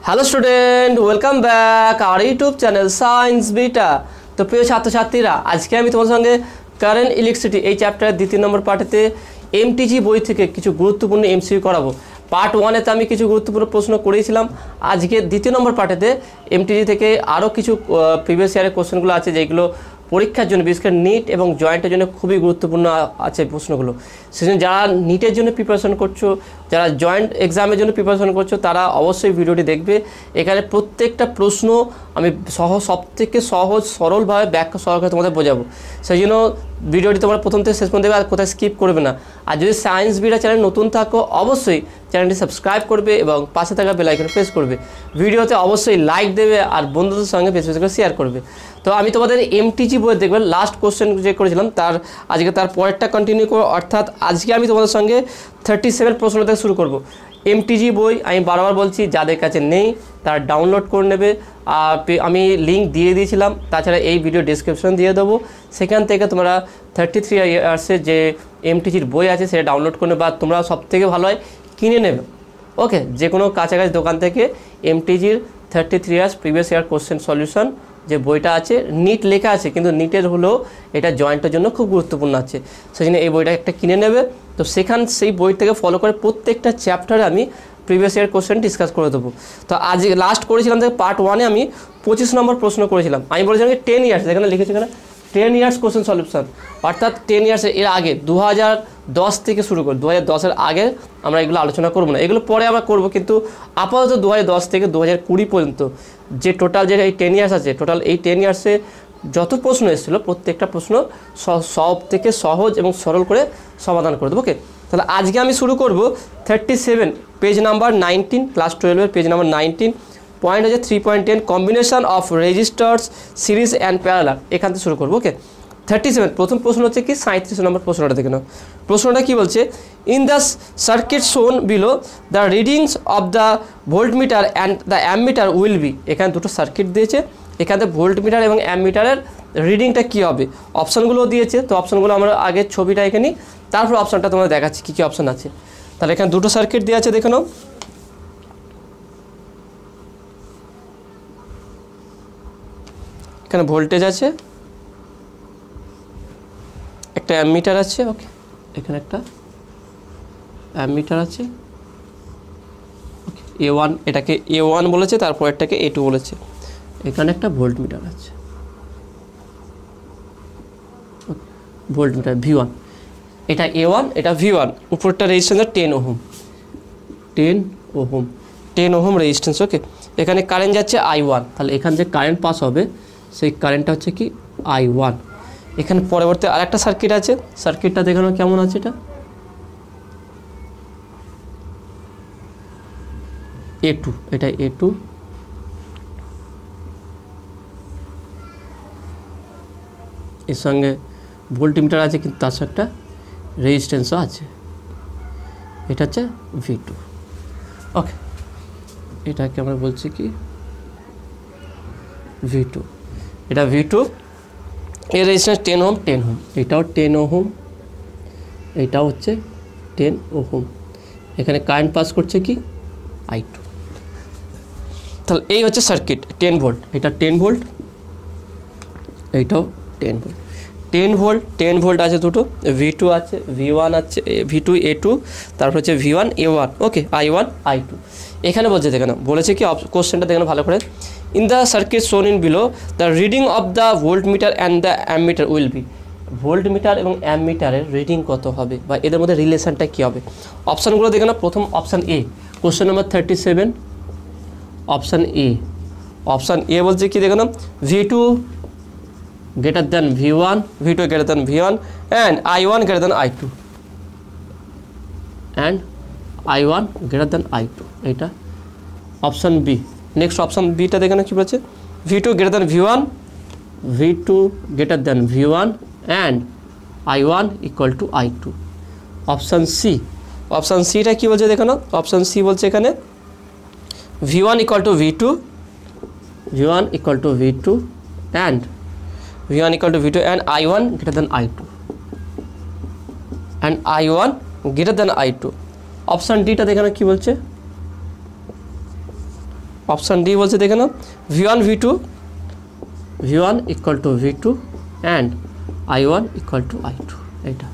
Hello student, welcome back our YouTube channel science beta. তো প্রিয় ছাত্রছাত্রীরা, আজকে আমি তোমার সঙ্গে কারেন্ট ইলেকট্রিসিটি এই চ্যাপ্টারের দ্বিতীয় নম্বর পার্টেতে এমটিজি বই থেকে কিছু গুরুত্বপূর্ণ এমসিকিউ করাবো। পার্ট ওয়ানেতে আমি কিছু গুরুত্বপূর্ণ প্রশ্ন করেছিলাম। আজকে দ্বিতীয় নম্বর পার্টেতে এমটিজি থেকে আরও কিছু প্রিভিয়াস ইয়ারের কোশ্চেনগুলো আছে, যেগুলো পরীক্ষার জন্য বিশেষ করে নিট এবং জয়েন্টের জন্য খুবই গুরুত্বপূর্ণ আছে প্রশ্নগুলো। সেজন্য যারা নিটের জন্য প্রিপারেশন করছো, যারা জয়েন্ট এক্সামের জন্য প্রিপারেশন করছো, তারা অবশ্যই ভিডিওটি দেখবে। এখানে প্রত্যেকটা প্রশ্ন আমি সবথেকে সহজ সরলভাবে ব্যাখ্যা সহকারে তোমাদের বোঝাবো। সেই জন্য ভিডিওটি তোমরা প্রথম থেকে শেষ পর্যন্ত দেবে, আর কোথায় স্কিপ করবে না। আর যদি সায়েন্স বিটা চ্যানেল নতুন থাকো, অবশ্যই চ্যানেলটি সাবস্ক্রাইব করবে এবং পাশে থাকা বেল আইকনে প্রেস করবে। ভিডিওতে অবশ্যই লাইক দেবে আর বন্ধুদের সঙ্গে বেশি বেশি করে শেয়ার করবে। তো আমি তোমাদের এমটিজি বই দেখবেন লাস্ট কোশ্চেন যে করেছিলাম আজকে তার পরেরটা কন্টিনিউ করবো। অর্থাৎ আজকে আমি তোমাদের সঙ্গে 37 প্রশ্ন থেকে শুরু করব। এমটিজি বই আমি বারবার বলছি, যাদের কাছে নেই তারা ডাউনলোড করে নেবে। আমি লিঙ্ক দিয়ে দিয়েছিলাম, তাছাড়া এই ভিডিও ডিসক্রিপশন দিয়ে দেবো। সেখান থেকে তোমরা 33 ইয়ার্সের যে এমটিজির বই আছে সেটা ডাউনলোড করে নেবে, বা তোমরা সবথেকে ভালো হয় কিনে নেবে। ওকে, যে কোনো কাছাকাছি দোকান থেকে এমটিজির 33 years previous year question solution যে বইটা আছে, নিট লেখা আছে কিন্তু নিটের হলেও এটা জয়েন্টের জন্য খুব গুরুত্বপূর্ণ আছে, সেই জন্য এই বইটা একটা কিনে নেবে। তো সেই বই থেকে ফলো করে প্রত্যেকটা চ্যাপ্টারে আমি প্রিভিয়াস ইয়ার কোশ্চেন ডিসকাস করে দেবো। তো আজ লাস্ট করেছিলাম যে পার্ট ওয়ানে আমি 25 নম্বর প্রশ্ন করেছিলাম। আমি বলেছিলাম যে 10 ইয়ার্স, এখানে লিখেছি এখানে 10 ইয়ার্স কোশ্চেন সলিউশন, অর্থাৎ 10 ইয়ার্সের এর আগে 2010 থেকে শুরু করি। 2010-এর আগে আমরা এগুলো আলোচনা করবো না, এগুলো পরে আমরা করবো, কিন্তু আপাতত 2010 থেকে 2020 পর্যন্ত যে টোটাল যে এই 10 ইয়ার্স আছে, টোটাল এই 10 ইয়ার্সে যত প্রশ্ন এসেছিলো প্রত্যেকটা প্রশ্ন সব থেকে সহজ এবং সরল করে সমাধান করে দেবো। ওকে, তাহলে আজকে আমি শুরু করব 37 পেজ নাম্বার 19, ক্লাস 12-এর পেজ নাম্বার 19। পয়েন্ট হচ্ছে 3.10 combination of resistors series and parallel, এখান থেকে শুরু করবো। ওকে, 37 প্রথম প্রশ্ন হচ্ছে কি 37 নম্বর প্রশ্নটা দেখে নাও। প্রশ্নটা কি বলছে, ইন দ্য সার্কিট শোন below the readings of the voltmeter and the ammeter will be. এখানে দুটো সার্কিট দিয়েছে, এখানে ভোল্টমিটার এবং অ্যামমিটারের রিডিংটা কী হবে, অপশানগুলো দিয়েছে। তো অপশানগুলো আমরা আগে ছবিটা এখানে, তারপর অপশানটা তোমরা দেখাচ্ছি কী কী অপশান আছে। তাহলে এখানে দুটো সার্কিট দেওয়া আছে, দেখে নাও। এখানে ভোল্টেজ আছে, একটা অ্যামমিটার আছে। ওকে, এখানে একটা অ্যামমিটার আছে। ওকে, A1, এটাকে A1 বলেছে, তারপর এটাকে A2 বলেছে। এখানে একটা ভোল্টমিটার আছে, ভোল্টমিটার V1, এটা A1, এটা V1। উপরটা রেজিস্ট্যান্স 10 ওহম, 10 ওহম রেজিস্ট্যান্স। ওকে, এখানে কারেন্ট যাচ্ছে I1, তাহলে এখান যে কারেন্ট পাস হবে সেই কারেন্টটা হচ্ছে কি I1। এখানে পরবর্তী আরেকটা সার্কিট আছে, সার্কিটটা দেখানো কেমন আছে, এটা A2, এটা A2। এর সঙ্গে ভোল্টমিটার আছে, কিন্তু তার সাথে একটা রেজিস্ট্যান্সও আছে, এটা হচ্ছে V2। ওকে, এটাকে আমরা বলছি কি V2, এটা V2। এর রেজিস্ট্যান্স 10 ওহম, এটাও 10 ওহম, এটাও হচ্ছে 10 ওহম। এখানে কারেন্ট পাস করছে কি I2। তাহলে এই হচ্ছে সার্কিট, 10 ভোল্ট, এটা 10 ভোল্ট, এইটাও 10 ভোল্ট। 10 ভোল্ট আছে দুটো, V2 আছে, V1 আছে, V2 A2, তারপর হচ্ছে V1 A1। ওকে, I1 I2। এখানে বলছে, দেখে না বলেছে কি কোশ্চেনটা দেখে ভালো করে, ইন দ্য সার্কিট শোন in below the reading of the voltmeter and the ammeter will be. Voltmeter এবং অ্যামমিটারের রিডিং কত হবে, বা এদের মধ্যে রিলেশনটা কী হবে। অপশানগুলো দেখে না, প্রথম option A, question number 37, option A বলছে কি, দেখে না, V2 greater than V1, V2 greater than V1 and I1 greater than I2, and I1 greater than I2, এটা অপশান বি। নেক্সট অপশান বিটা দেখে না কি বলছে, V2 greater than V1, V2 greater than V1 and I1 equal to I2। Option সিটা কি বলছে দেখে না, অপশান সি বলছে এখানে V1 equal to V2 and V1 equal to V2 and I1 greater than I2, and I1 greater than I2। Option ডিটা দেখানো কি বলছে, অপশান ডি বলছে দেখে নাও V1 equal to V2 and I1 equal to I2 এইটা।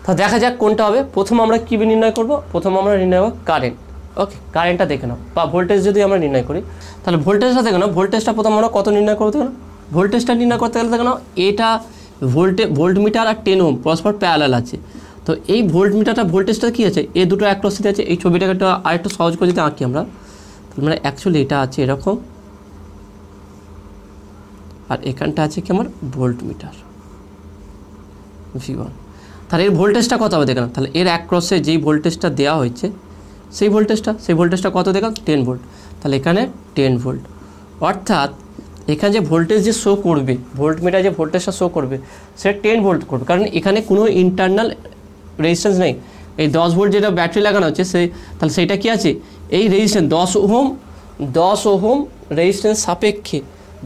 তো দেখা যাক কোনটা হবে। প্রথম আমরা কী নির্ণয় করব, প্রথম আমরা নির্ণয় করব কারেন্ট। ওকে, কারেন্টটা দেখে নাও, বা ভোল্টেজ যদি আমরা নির্ণয় করি তাহলে ভোল্টেজটা দেখে নাও। ভোল্টেজটা প্রথম আমরা কত নির্ণয় করতে গেলাম, ভোল্টেজটা নির্ণয় করতে গেলে দেখে নাও এটা ভোল্টমিটার আর 10 ওহম পরস্পর প্যারালাল আছে। তো এই ভোল্টমিটারটা ভোল্টেজটা কী আছে, এই দুটো অ্যাক্রসিতে আছে। এই ছবিটাকে একটা আরেকটু সহজ করে যদি আঁকি আমরা, মানে অ্যাকচুয়ালি এটা আছে এরকম, আর এখানটা আছে কি আমার ভোল্টমিটার V1। তাহলে এর ভোল্টেজটা কত হবে দেখলাম, তাহলে এর অ্যাক্রসে যেই ভোল্টেজটা দেওয়া হয়েছে সেই ভোল্টেজটা কত দেখলাম 10 ভোল্ট। তাহলে এখানে 10 ভোল্ট, অর্থাৎ এখানে যে ভোল্টেজ যে শো করবে, ভোল্টমিটার যে ভোল্টেজটা শো করবে সে 10 ভোল্ট করবে, কারণ এখানে কোনো ইন্টারনাল রেজিস্ট্যান্স নেই। এই 10 ভোল্ট যেটা ব্যাটারি লাগানো হচ্ছে তাহলে সেইটা কি আছে, এই রেজিস্ট্যান্স 10 ওহম রেজিস্ট্যান্স সাপেক্ষে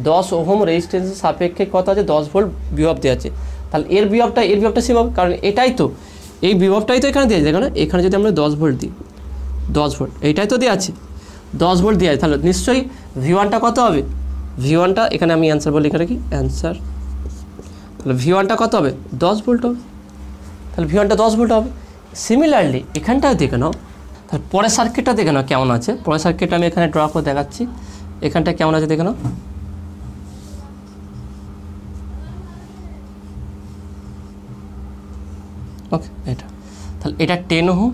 10 ওহম রেজিস্ট্যান্সের সাপেক্ষে কত আছে 10 ভোল্ট বিভব দেওয়া আছে। তাহলে এর বিভবটা সেম হবে, কারণ এটাই তো, এই বিভবটাই তো এখানে দেওয়া আছে। কারণ এখানে যদি আমরা 10 ভোল্ট দিই, 10 ভোল্ট এইটাই তো দেওয়া আছে, 10 ভোল্ট দেওয়া আছে, তাহলে নিশ্চয়ই V1টা কত হবে, V1টা এখানে আমি অ্যান্সার বলি, এখানে কি অ্যান্সার, তাহলে V1টা কত হবে 10 ভোল্ট হবে, তাহলে V1টা 10 ভোল্ট হবে। সিমিলারলি এখানটাও দেখে নাও, তাহলে পরের সার্কিটটা দেখে নাও কেমন আছে। পরের সার্কিটটা আমি এখানে ড্র করে দেখাচ্ছি, এখানটা কেমন আছে দেখে নাও। ওকে, এটা তাহলে এটা 10 ওহম,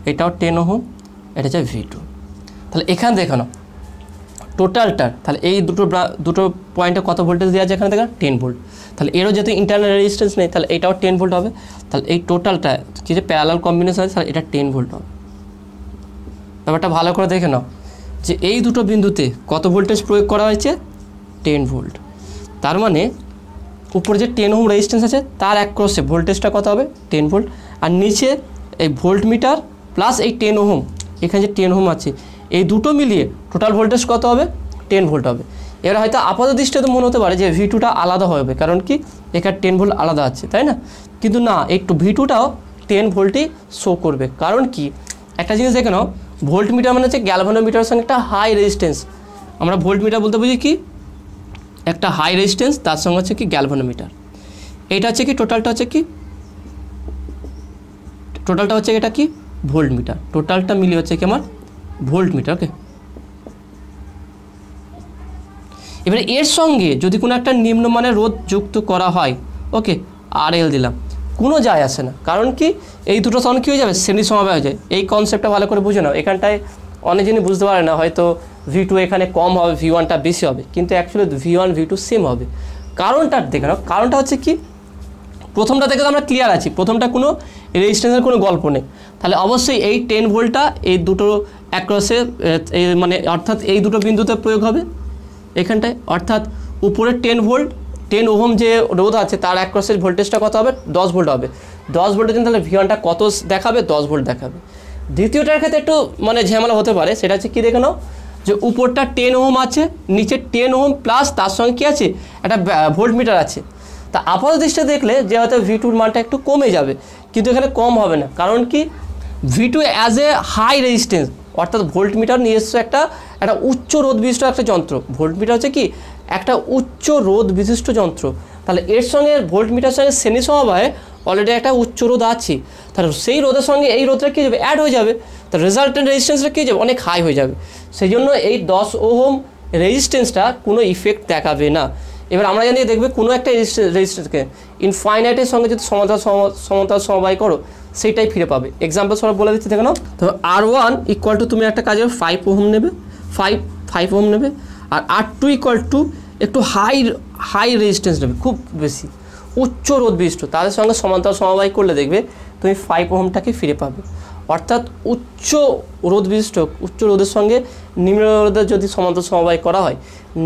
এটাও 10 ওহম, এটা হচ্ছে V2। তাহলে এখানে দেখো না টোটালটার, তাহলে এই দুটো পয়েন্টে কত ভোল্টেজ দেওয়া আছে এখানে দেখো 10 ভোল্ট। তাহলে এরও যেহেতু ইন্টারনাল রেজিস্ট্যান্স নেই, তাহলে এটাও 10 ভোল্ট হবে। তাহলে এই টোটালটা কি যে প্যারালাল কম্বিনেশন আছে, তাহলে এটা 10 ভোল্ট হবে। ব্যাপারটা ভালো করে দেখে নাও যে এই দুটো বিন্দুতে কত ভোল্টেজ প্রয়োগ করা হয়েছে 10 ভোল্ট। তার মানে উপরে যে 10 ওহম রেজিস্ট্যান্স আছে তার অ্যাক্রসে ভোল্টেজটা কত হবে 10 ভোল্ট, আর নিচে এই ভোল্টমিটার প্লাস এই 10 ওহম, এখানে যে 10 ওহম আছে এই দুটো মিলিয়ে টোটাল ভোল্টেজ কত হবে 10 ভোল্ট হবে। এবার হয়তো আপাত দৃষ্টিতে মনে হতে পারে যে V2টা আলাদা হবে, কারণ কি এখানে 10 ভোল্ট আলাদা আছে, তাই না? কিন্তু না, একটু V2টাও 10 ভোল্টই শো করবে। কারণ কি একটা জিনিস দেখে নাও, ভোল্টমিটার মানে হচ্ছে গ্যালভানোমিটারের সঙ্গে একটা হাই রেজিস্ট্যান্স। আমরা ভোল্টমিটার বলতে বুঝি কি একটা হাই রেজিস্ট্যান্স, তার সঙ্গে হচ্ছে কি গ্যালভানোমিটার। এইটা হচ্ছে কি টোটালটা হচ্ছে এটা কি ভোল্টমিটার, টোটালটা মিলিয়ে হচ্ছে কি আমার ভোল্টমিটার। ওকে, এবারে এর সঙ্গে যদি কোনো একটা নিম্নমানের রোধ যুক্ত করা হয়, ওকে RL দিলাম, কোনো যায় আসে না। কারণ কি এই দুটো সমান কী হয়ে যাবে, শ্রেণী সমবায় হয়ে যায়। এই কনসেপ্টটা ভালো করে বুঝে নাও। এখানটায় অনেক জিনিস বুঝতে পারে না, হয়তো V2 এখানে কম হবে, V1টা বেশি হবে, কিন্তু অ্যাকচুয়ালি V1 V2 সেম হবে। কারণটা দেখে নাও, কারণটা হচ্ছে কি প্রথমটা থেকে তো আমরা ক্লিয়ার আছি, প্রথমটা কোনো রেজিস্ট্যান্সের কোনো গল্প নেই। তাহলে অবশ্যই এই 10 ভোল্টটা এই দুটো অ্যাক্রসে মানে অর্থাৎ এই দুটো বিন্দুতে প্রয়োগ হবে এখানটায়, অর্থাৎ উপরে 10 ভোল্ট 10 ওহম যে রোধ আছে তার অ্যাক্রসের ভোল্টেজটা কত হবে 10 ভোল্ট হবে। 10 ভোল্টের জন্য তাহলে V1টা কত দেখাবে 10 ভোল্ট দেখাবে। দ্বিতীয়টার ক্ষেত্রে একটু মানে ঝামেলা হতে পারে, সেটা হচ্ছে কী দেখে নাও যে উপরটা 10 ওহম আছে, নিচে 10 ওহম প্লাস তার সঙ্গে কী আছে একটা ভোল্টমিটার আছে। তা আপাত দৃষ্টিতে দেখলে যে হয়তো V2-র মানটা একটু কমে যাবে, কিন্তু এখানে কম হবে না। কারণ কি V2 as a high resistance, অর্থাৎ ভোল্টমিটার নিজস্ব একটা উচ্চ রোধ বিশিষ্ট একটা যন্ত্র। ভোল্টমিটার হচ্ছে কি একটা উচ্চ রোধ বিশিষ্ট যন্ত্র। তাহলে এর সঙ্গে ভোল্টমিটার সঙ্গে শ্রেণী সমবায়ে অলরেডি একটা উচ্চ রোধ আছে, তাহলে সেই রোধের সঙ্গে এই রোধটা কী যাবে অ্যাড হয়ে যাবে, তার রেজাল্টেন্ট রেজিস্ট্যান্সটা কী যাবে অনেক হাই হয়ে যাবে। সেই জন্য এই 10 ওহম রেজিস্ট্যান্সটা কোনো ইফেক্ট দেখাবে না। এবার আমরা জানি দেখবে কোনো একটা রেজিস্ট্যান্সকে ইনফাইনাইটের সঙ্গে যদি সমান্তরাল সমবায় করো সেইটাই ফিরে পাবে। এক্সাম্পল সব বলে দিচ্ছি দেখো না, তো R1 ইকুয়াল টু তুমি একটা কাজে 5 ওহম নেবে, 5 ওহম নেবে, আর R2 ইকুয়াল টু একটু হাই রেজিস্ট্যান্স নেবে, খুব বেশি উচ্চ রোধ বিশিষ্ট, তাদের সঙ্গে সমান্তরাল সমবায় করলে দেখবে তুমি 5 ওহমটাকে ফিরে পাবে। অর্থাৎ উচ্চ রোধ বিশিষ্ট উচ্চ রোধের সঙ্গে নিম্ন রোধের যদি সমান্তরাল সমবায় করা হয়,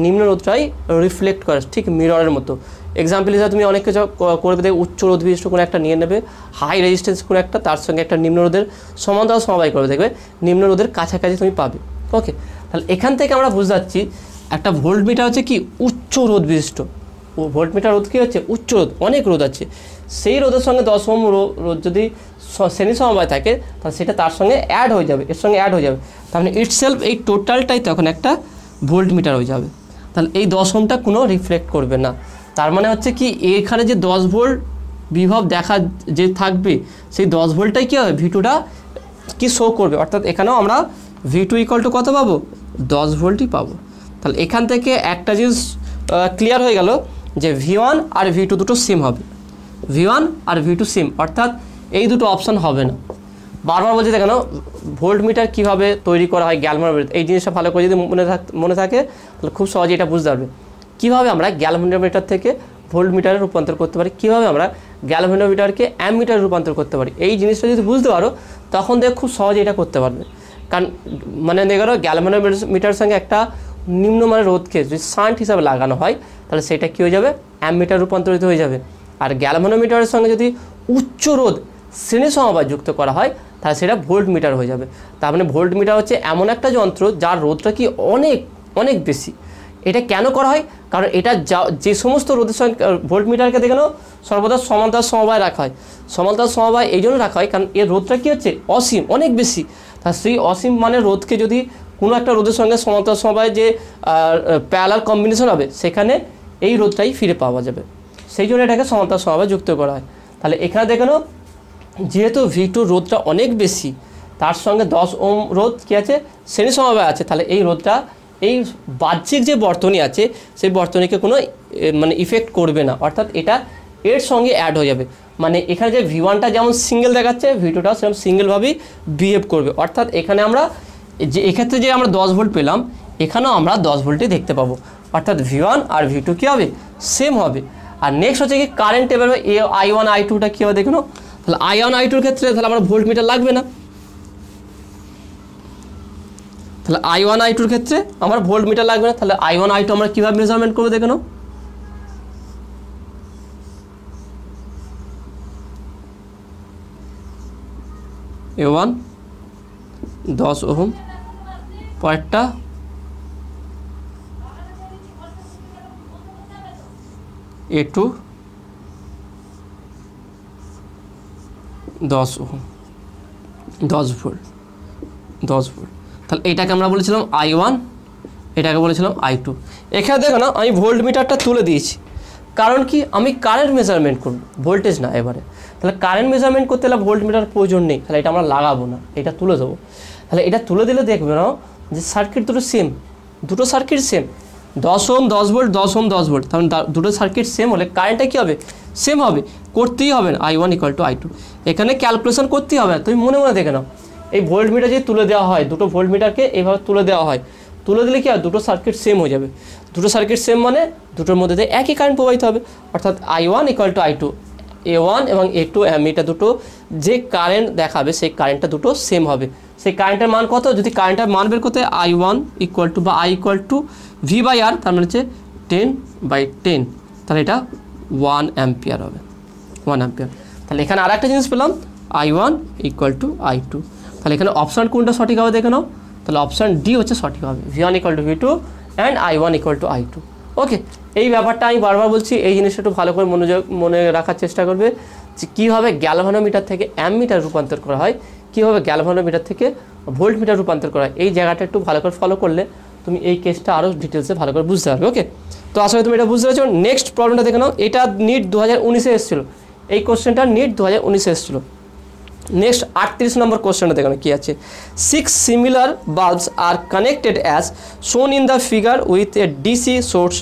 নিম্ন রোধটাই রিফ্লেক্ট করে ঠিক মিররের মতো। এক্সাম্পল হিসাবে তুমি অনেক কিছু করবে, দেখবে উচ্চ রোধ বিশিষ্ট কোনো একটা নিয়ে নেবে, হাই রেজিস্ট্যান্স কোনো একটা, তার সঙ্গে একটা নিম্ন রোধের সমান্তরাল সমবায় করবে, দেখবে নিম্ন রোধের কাছাকাছি তুমি পাবে। ওকে, তাহলে এখান থেকে আমরা বুঝতে পারছি একটা ভোল্টমিটার হচ্ছে কি উচ্চ রোধ বিশিষ্ট, ভোল্টমিটার রোধ কী হচ্ছে উচ্চ রোধ, অনেক রোধ আছে, সেই রোধের সঙ্গে 10 ওহম রোধ যদি শ্রেণী সমবায় থাকে তাহলে সেটা তার সঙ্গে অ্যাড হয়ে যাবে, এর সঙ্গে অ্যাড হয়ে যাবে, তার মানে ইটসেলফ এই টোটালটাই তখন একটা ভোল্টমিটার হয়ে যাবে। তাহলে এই 10 ওহমটা কোনো রিফ্লেক্ট করবে না। তার মানে হচ্ছে কি এখানে যে 10 ভোল্ট বিভব দেখা যে থাকবে সেই 10 ভোল্টটাই কী হবে V2টা কি শো করবে, অর্থাৎ এখানেও আমরা V2 ইকুয়াল টু কত পাবো 10 ভোল্টই পাবো। তাহলে এখান থেকে একটা জিনিস ক্লিয়ার হয়ে গেল যে V1 আর V2 দুটো সেম হবে, V1 আর V2 সেম, অর্থাৎ এই দুটো অপশান হবে না। বারবার বলছি দেখেন ভোল্টমিটার কীভাবে তৈরি করা হয় গ্যালভানোমিটার, এই জিনিসটা ভালো করে যদি মনে থাকে তাহলে খুব সহজে এটা বুঝতে পারবে কীভাবে আমরা গ্যালভানোমিটার থেকে ভোল্টমিটারে রূপান্তর করতে পারি, কীভাবে আমরা গ্যালভানোমিটারকে অ্যামমিটারে রূপান্তর করতে পারি। এই জিনিসটা যদি বুঝতে পারো তখন দেখো খুব সহজে এটা করতে পারবে। কারণ মানে দেখো গ্যালভানোমিটারের সঙ্গে একটা নিম্নমানের রোধকে যদি শান্ট হিসাবে লাগানো হয় তাহলে সেটা কী হয়ে যাবে অ্যামমিটার রূপান্তরিত হয়ে যাবে। আর গ্যালভানোমিটারের সঙ্গে যদি উচ্চ রোধ শ্রেণী সমবায় যুক্ত করা হয় তাহলে সেটা ভোল্টমিটার হয়ে যাবে। তার মানে ভোল্টমিটার হচ্ছে এমন একটা যন্ত্র যার রোধটা কি অনেক অনেক বেশি। এটা কেন করা হয়, কারণ এটা যে সমস্ত রোধের সঙ্গে ভোল্টমিটারকে দেখানো সর্বদা সমান্তরাল সমবায় রাখা হয়। সমান্তরাল সমবায় এই জন্য রাখা হয় কারণ এর রোধটা কী হচ্ছে অসীম, অনেক বেশি। তা সেই অসীম মানের রোধকে যদি কোনো একটা রোধের সঙ্গে সমান্তরাল সমবায় যে প্যারালাল কম্বিনেশন হবে সেখানে এই রোধটাই ফিরে পাওয়া যাবে, সেই জন্য এটাকে সমান্তরাল সমবায় যুক্ত করা হয়। তাহলে এখানে দেখানো যেহেতু V2 রোধটা অনেক বেশি তার সঙ্গে 10 ওহম রোধ কী আছে শ্রেণী সমবায় আছে, তাহলে এই রোধটা এই বাহ্যিক যে বর্তনী আছে সেই বর্তনীকে কোনো মানে ইফেক্ট করবে না, অর্থাৎ এটা এর সঙ্গে অ্যাড হয়ে যাবে। মানে এখানে যে V1টা যেমন সিঙ্গেল দেখাচ্ছে V2টাও সেরকম সিঙ্গেলভাবেই বিহেভ করবে। অর্থাৎ এখানে আমরা যে এক্ষেত্রে যে আমরা 10 ভোল্ট পেলাম এখানেও আমরা 10 ভোল্টই দেখতে পাবো, অর্থাৎ V1 আর V2 কী হবে সেম হবে। আর নেক্সট হচ্ছে কি কারেন্ট এবার I1 I2টা কী হবে দেখুন, তাহলে I1 I2-র ক্ষেত্রে তাহলে আমরা ভোল্টমিটার লাগবে না, তাহলে I1 I2-র ক্ষেত্রে আমার ভোল্টমিটার লাগবে না। তাহলে I1 I2 আমরা কীভাবে মেজারমেন্ট করবো দেখুন, A1 10 ওহম, পরেরটা A2 10 ওহম, 10 ভোল্ট, 10 ভোল্ট। তাহলে এটাকে আমরা বলেছিলাম I1, এটাকে বলেছিলাম I2। এখানে দেখো না আমি ভোল্টমিটারটা তুলে দিয়েছি, কারণ কি আমি কারেন্ট মেজারমেন্ট করব, ভোল্টেজ না। এবারে তাহলে কারেন্ট মেজারমেন্ট করতে হলে ভোল্টমিটার প্রয়োজন নেই, তাহলে এটা আমরা লাগাবো না, এটা তুলে দেবো। তাহলে এটা তুলে দিলে দেখবে না যে সার্কিট দুটো সেম, দুটো circuit same, 10 ohm 10 volt, 10 ohm 10 volt, তাহলে দুটো সার্কিট সেম হলে কারেন্টটা কী হবে সেম হবে, করতেই হবে না I1 ইকুয়াল টু I2। এখানে ক্যালকুলেশন করতেই হবে না, তুমি মনে মনে দেখে নাও এই ভোল্টমিটার যে তুলে দেওয়া হয় দুটো ভোল্টমিটারকে এইভাবে তুলে দেওয়া হয়, তুলে দিলে কি হয় দুটো সার্কিট সেম হয়ে যাবে। দুটো সার্কিট সেম মানে দুটোর মধ্যে দিয়ে একই কারেন্ট প্রবাহিত হবে, অর্থাৎ I1 equal to I2। A1 এবং A2 অ্যামিটার দুটো যে কারেন্ট দেখাবে সেই কারেন্টটা দুটো সেম হবে। সেই কারেন্টের মান কত, যদি কারেন্টের মান বের করতে I1 ইকুয়াল টু বা I ইকুয়াল টু V/R, তার মানে হচ্ছে 10/10, তাহলে এটা 1 অ্যাম্পিয়ার হবে, 1 অ্যাম্পিয়ার। তাহলে এখানে আর একটা জিনিস পেলাম I1 ইকুয়াল টু I2। তাহলে এখানে অপশান কোনটা সঠিক হবে দেখে নাও, তাহলে অপশান ডি হচ্ছে সঠিক হবে, V1 equal to V2 and I1 equal to I2। ওকে, এই ব্যাপারটা আমি বারবার বলছি, এই জিনিসটা একটু ভালো করে মনে রাখার চেষ্টা করবে যে কীভাবে গ্যালভানোমিটার থেকে অ্যামমিটার রূপান্তর করা হয়, কীভাবে গ্যালভানোমিটার থেকে ভোল্টমিটার রূপান্তর করা হয়। এই জায়গাটা একটু ভালো করে ফলো করলে তুমি এই কেসটা আরও ডিটেলসে ভালো করে বুঝতে পারবে। ওকে, তো আসলে তুমি এটা বুঝতে পেরেছো। নেক্সট প্রবলেমটা দেখে নাও, এটা নিট 2019-এ এসেছিলো, এই কোশ্চেনটা নিট 2019-এ এসেছিলো। নেক্সট 38 নম্বর কোশ্চেনটা দেখো কী আছে, 6 similar bulbs are connected as shown in the figure with a DC source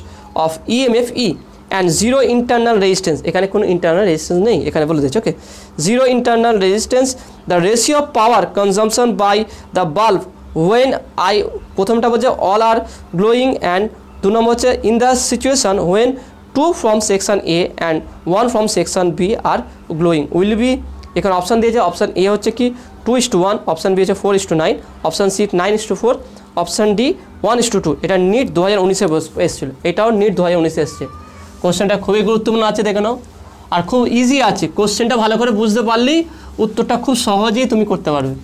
of EMF E and 0 internal resistance. এখানে কোনো ইন্টারনাল রেজিস্ট্যান্স নেই, এখানে বলে দিচ্ছি। Okay, 0 internal resistance, the ratio of power consumption by the bulb when প্রথমটা বলছে all are glowing, and 2 number হচ্ছে in the situation when 2 from section A and 1 from section B are glowing will be. এখানে option দিয়েছে, option A হচ্ছে কি 2:1, option B হচ্ছে 4:9, option C 9:4, option D 1:2। এটা NEET 2019-এ এসেছিলো, এটাও নিট 2019-এ এসছে। কোশ্চেনটা খুবই গুরুত্বপূর্ণ আছে দেখে নাও, আর খুব ইজি আছে। কোশ্চেনটা ভালো করে বুঝতে পারলেই উত্তরটা খুব সহজেই তুমি করতে পারবে।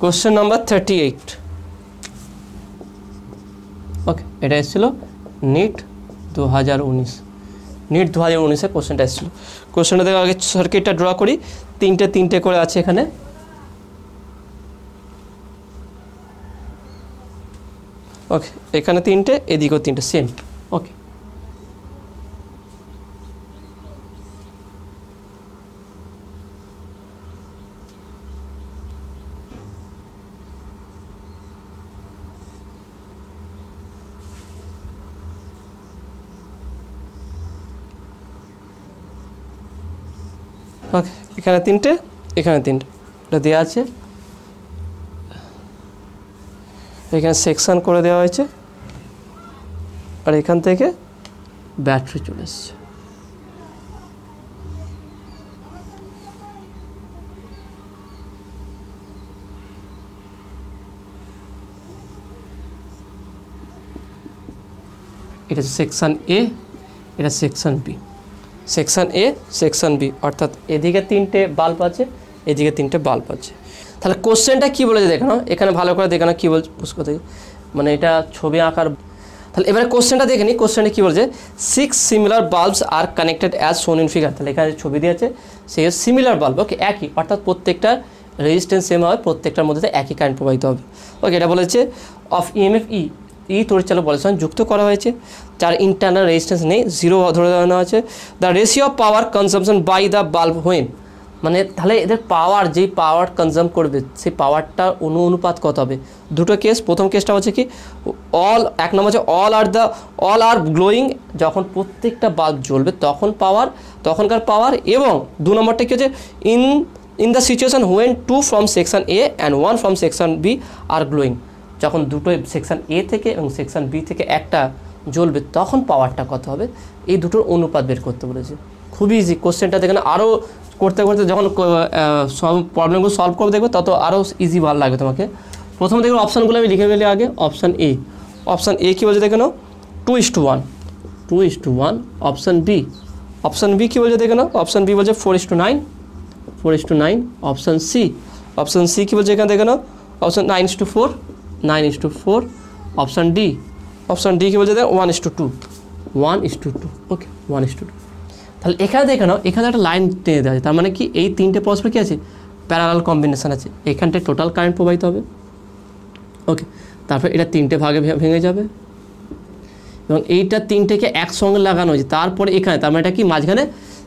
Question number 38। ওকে, এটা এসেছিল নিট 2019, নিট 2019-এ কোশ্চেনটা এসেছিল। কোশ্চেনটা দেখে আগে সার্কিটটা ড্র করি, তিনটে করে আছে এখানে। ওকে, এখানে তিনটে, এদিকেও তিনটে, সেম। ওকে, ওকে, এখানে তিনটে, এখানে তিনটে, এটা দেওয়া আছে। এখানে সেকশন করে দেওয়া হয়েছে, আর এখান থেকে ব্যাটারি চলে এসছে। এটা সেকশন এ, এটা সেকশন বি। সেকশন এ, সেকশন বি, অর্থাৎ এদিকে তিনটে বাল্ব আছে, এদিকে তিনটে বাল্ব আছে। তাহলে কোশ্চেনটা কী বলেছে দেখানো, এখানে ভালো করে দেখানো কী বলছে বুঝতে থেকে, মানে এটা ছবি আঁকার। তাহলে এবারে কোশ্চেনটা দেখে নিই, কোশ্চেনটা কী বলছে, 6 similar bulbs are connected as shown in figure. তাহলে এখানে ছবি দিয়েছে, সেই সিমিলার বাল্ব, ওকে, একই, অর্থাৎ প্রত্যেকটার রেজিস্ট্যান্স সেম হবে, প্রত্যেকটার মধ্যে একই কারেন্ট প্রবাহিত হবে। ওকে, এটা বলেছে অফ ইএমএফ ই তড়িৎচালক বলের সঙ্গে যুক্ত করা হয়েছে, যার ইন্টারনাল রেজিস্ট্যান্স নেই, 0 ধরে দেওয়া আছে। The ratio of power consumption by the bulb when, মানে তাহলে এদের পাওয়ার, যেই পাওয়ার কনজাম করবে সেই পাওয়ারটা অনুপাত কত হবে। দুটো কেস, প্রথম কেসটা হচ্ছে কি অল, এক নম্বর হচ্ছে অল আর গ্লোয়িং, যখন প্রত্যেকটা বাল্ব জ্বলবে তখন তখনকার পাওয়ার, এবং 2 নম্বরটা কি হচ্ছে in the situation when 2 from section A and 1 from section B are glowing, যখন দুটো সেকশন এ থেকে এবং সেকশন বি থেকে একটা জ্বলবে তখন পাওয়ারটা কত হবে, এই দুটোর অনুপাত বের করতে বলেছে। খুবই ইজি কোশ্চেনটা, দেখেন আরও করতে করতে যখন সব প্রবলেমগুলো সলভ করে দেখবে তত আরও ইজি ভালো লাগবে তোমাকে। প্রথমে দেখো অপশানগুলো আমি লিখে ফেলি আগে। অপশান এ কী বলছে দেখে নাও, 2:1। অপশান বি কী বলছে দেখে নাও, অপশান বি বলছে 4:9। অপশান সি কী বলছে এখানে দেখে নাও, অপশান 9:4। অপশান ডি কী বলছে দেখো 1:2। ওকে, 1:2। তাহলে এখানে দেখে নাও, এখানে একটা লাইন টেনে দেওয়া আছে, তার মানে কি এই তিনটে পরস্পর কী আছে, প্যারালাল কম্বিনেশান আছে, এখানটায় টোটাল কারেন্ট প্রবাহিত হবে। ওকে, তারপর এটা তিনটে ভাগে ভেঙে যাবে, এবং এইটা তিনটেকে একসঙ্গে লাগানো হয়েছে, তারপরে এখানে, তার মানে এটা কি মাঝখানে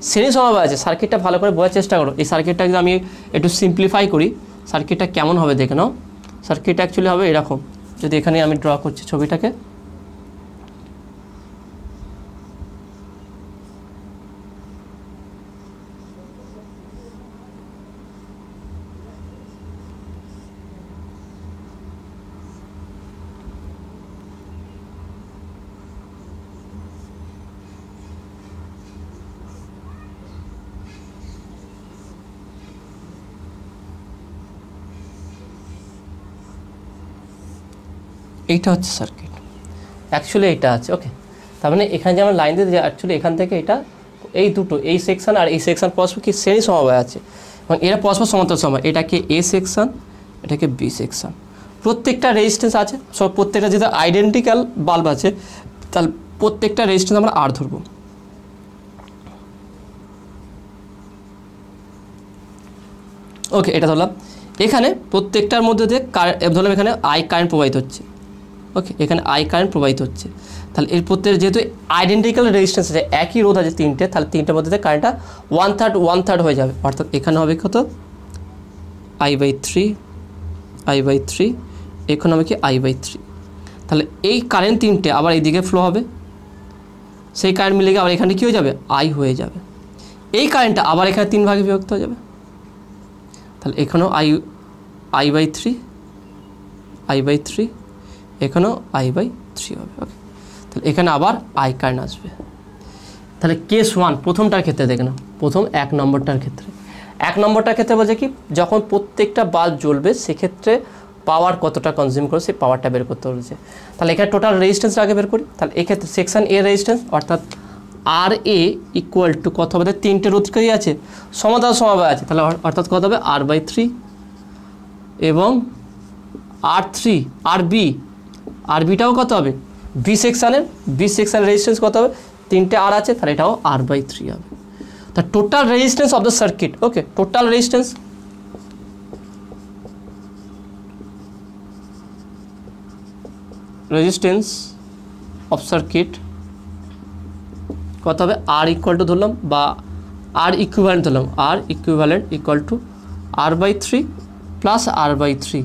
শ্রেণী সমবায় আছে। সার্কিটটা ভালো করে বোঝার চেষ্টা করো। এই সার্কিটটা যদি আমি একটু সিম্পলিফাই করি, সার্কিটটা কেমন হবে দেখে নাও। সার্কিটটা অ্যাকচুয়ালি হবে এরকম, যদি এখানে আমি ড্র করছি ছবিটাকে, এইটা হচ্ছে সার্কিট, অ্যাকচুয়ালি এইটা আছে। ওকে, তার মানে এখানে যে আমরা লাইন দিতে যাই, অ্যাকচুয়ালি এখান থেকে এটা, এই দুটো, এই সেকশন আর এই সেকশন পরস্পর কি শ্রেণী সমবায় আছে, এবং এরা পরস্পর সমান্তরাল সমবায়। এটাকে এ সেকশন, এটাকে বি সেকশন, প্রত্যেকটা রেজিস্ট্যান্স আছে, সব প্রত্যেকটা যেটা আইডেন্টিক্যাল বাল্ব আছে, তাহলে প্রত্যেকটা রেজিস্ট্যান্স আমরা আর ধরবো। ওকে, এটা ধরলাম। এখানে প্রত্যেকটার মধ্যে দিয়ে ধরলাম এখানে আই কারেন্ট প্রবাহিত হচ্ছে। ওকে, এখানে আই কারেন্ট প্রবাহিত হচ্ছে, তাহলে এর প্রত্যেক যেহেতু আইডেন্টিক্যাল রেজিস্ট্যান্স আছে, একই রোধ আছে তিনটে, তাহলে তিনটের মধ্যে দিয়ে কারেন্টটা 1/3 হয়ে যাবে, অর্থাৎ এখানে হবে কত, I/3, এখানে হবে কি I/3। তাহলে এই কারেন্ট তিনটে আবার এইদিকে ফ্লো হবে, সেই কারেন্ট মিলে গিয়ে আবার এখানে কী হয়ে যাবে, আই হয়ে যাবে। এই কারেন্টটা আবার এখানে 3 ভাগে বিভক্ত হয়ে যাবে, তাহলে এখানেও I/3, এখানেও I/3 হবে। ওকে, তাহলে এখানে আবার আই কারেন্ট আসবে। তাহলে কেস 1 প্রথমটার ক্ষেত্রে দেখে নাও, প্রথম 1 নম্বরটার ক্ষেত্রে বলছে কি, যখন প্রত্যেকটা বাল্ব জ্বলবে সেক্ষেত্রে পাওয়ার কতটা কনজিউম করে সেই পাওয়ারটা বের করতে বলেছে। তাহলে এখানে টোটাল রেজিস্ট্যান্স আগে বের করি। তাহলে এক্ষেত্রে সেকশন এ রেজিস্ট্যান্স, অর্থাৎ আর এ ইকুয়াল টু কত হবে, তিনটে রোধকারী আছে, সমান্তরাল সমবায় আছে, তাহলে অর্থাৎ কত হবে R/3 এবং R3 আর বিটাও কত হবে বি সেকশানের রেজিস্ট্যান্স কত হবে, 3টে আর আছে, তাহলে এটাও R/3 হবে। তা total resistance of the circuit, okay, total resistance of circuit কত হবে, আর ইকুয়াল টু ধরলাম বা আর ইকুইভ্যালেন্ট ধরলাম, R equivalent equal to R/3 plus R/3,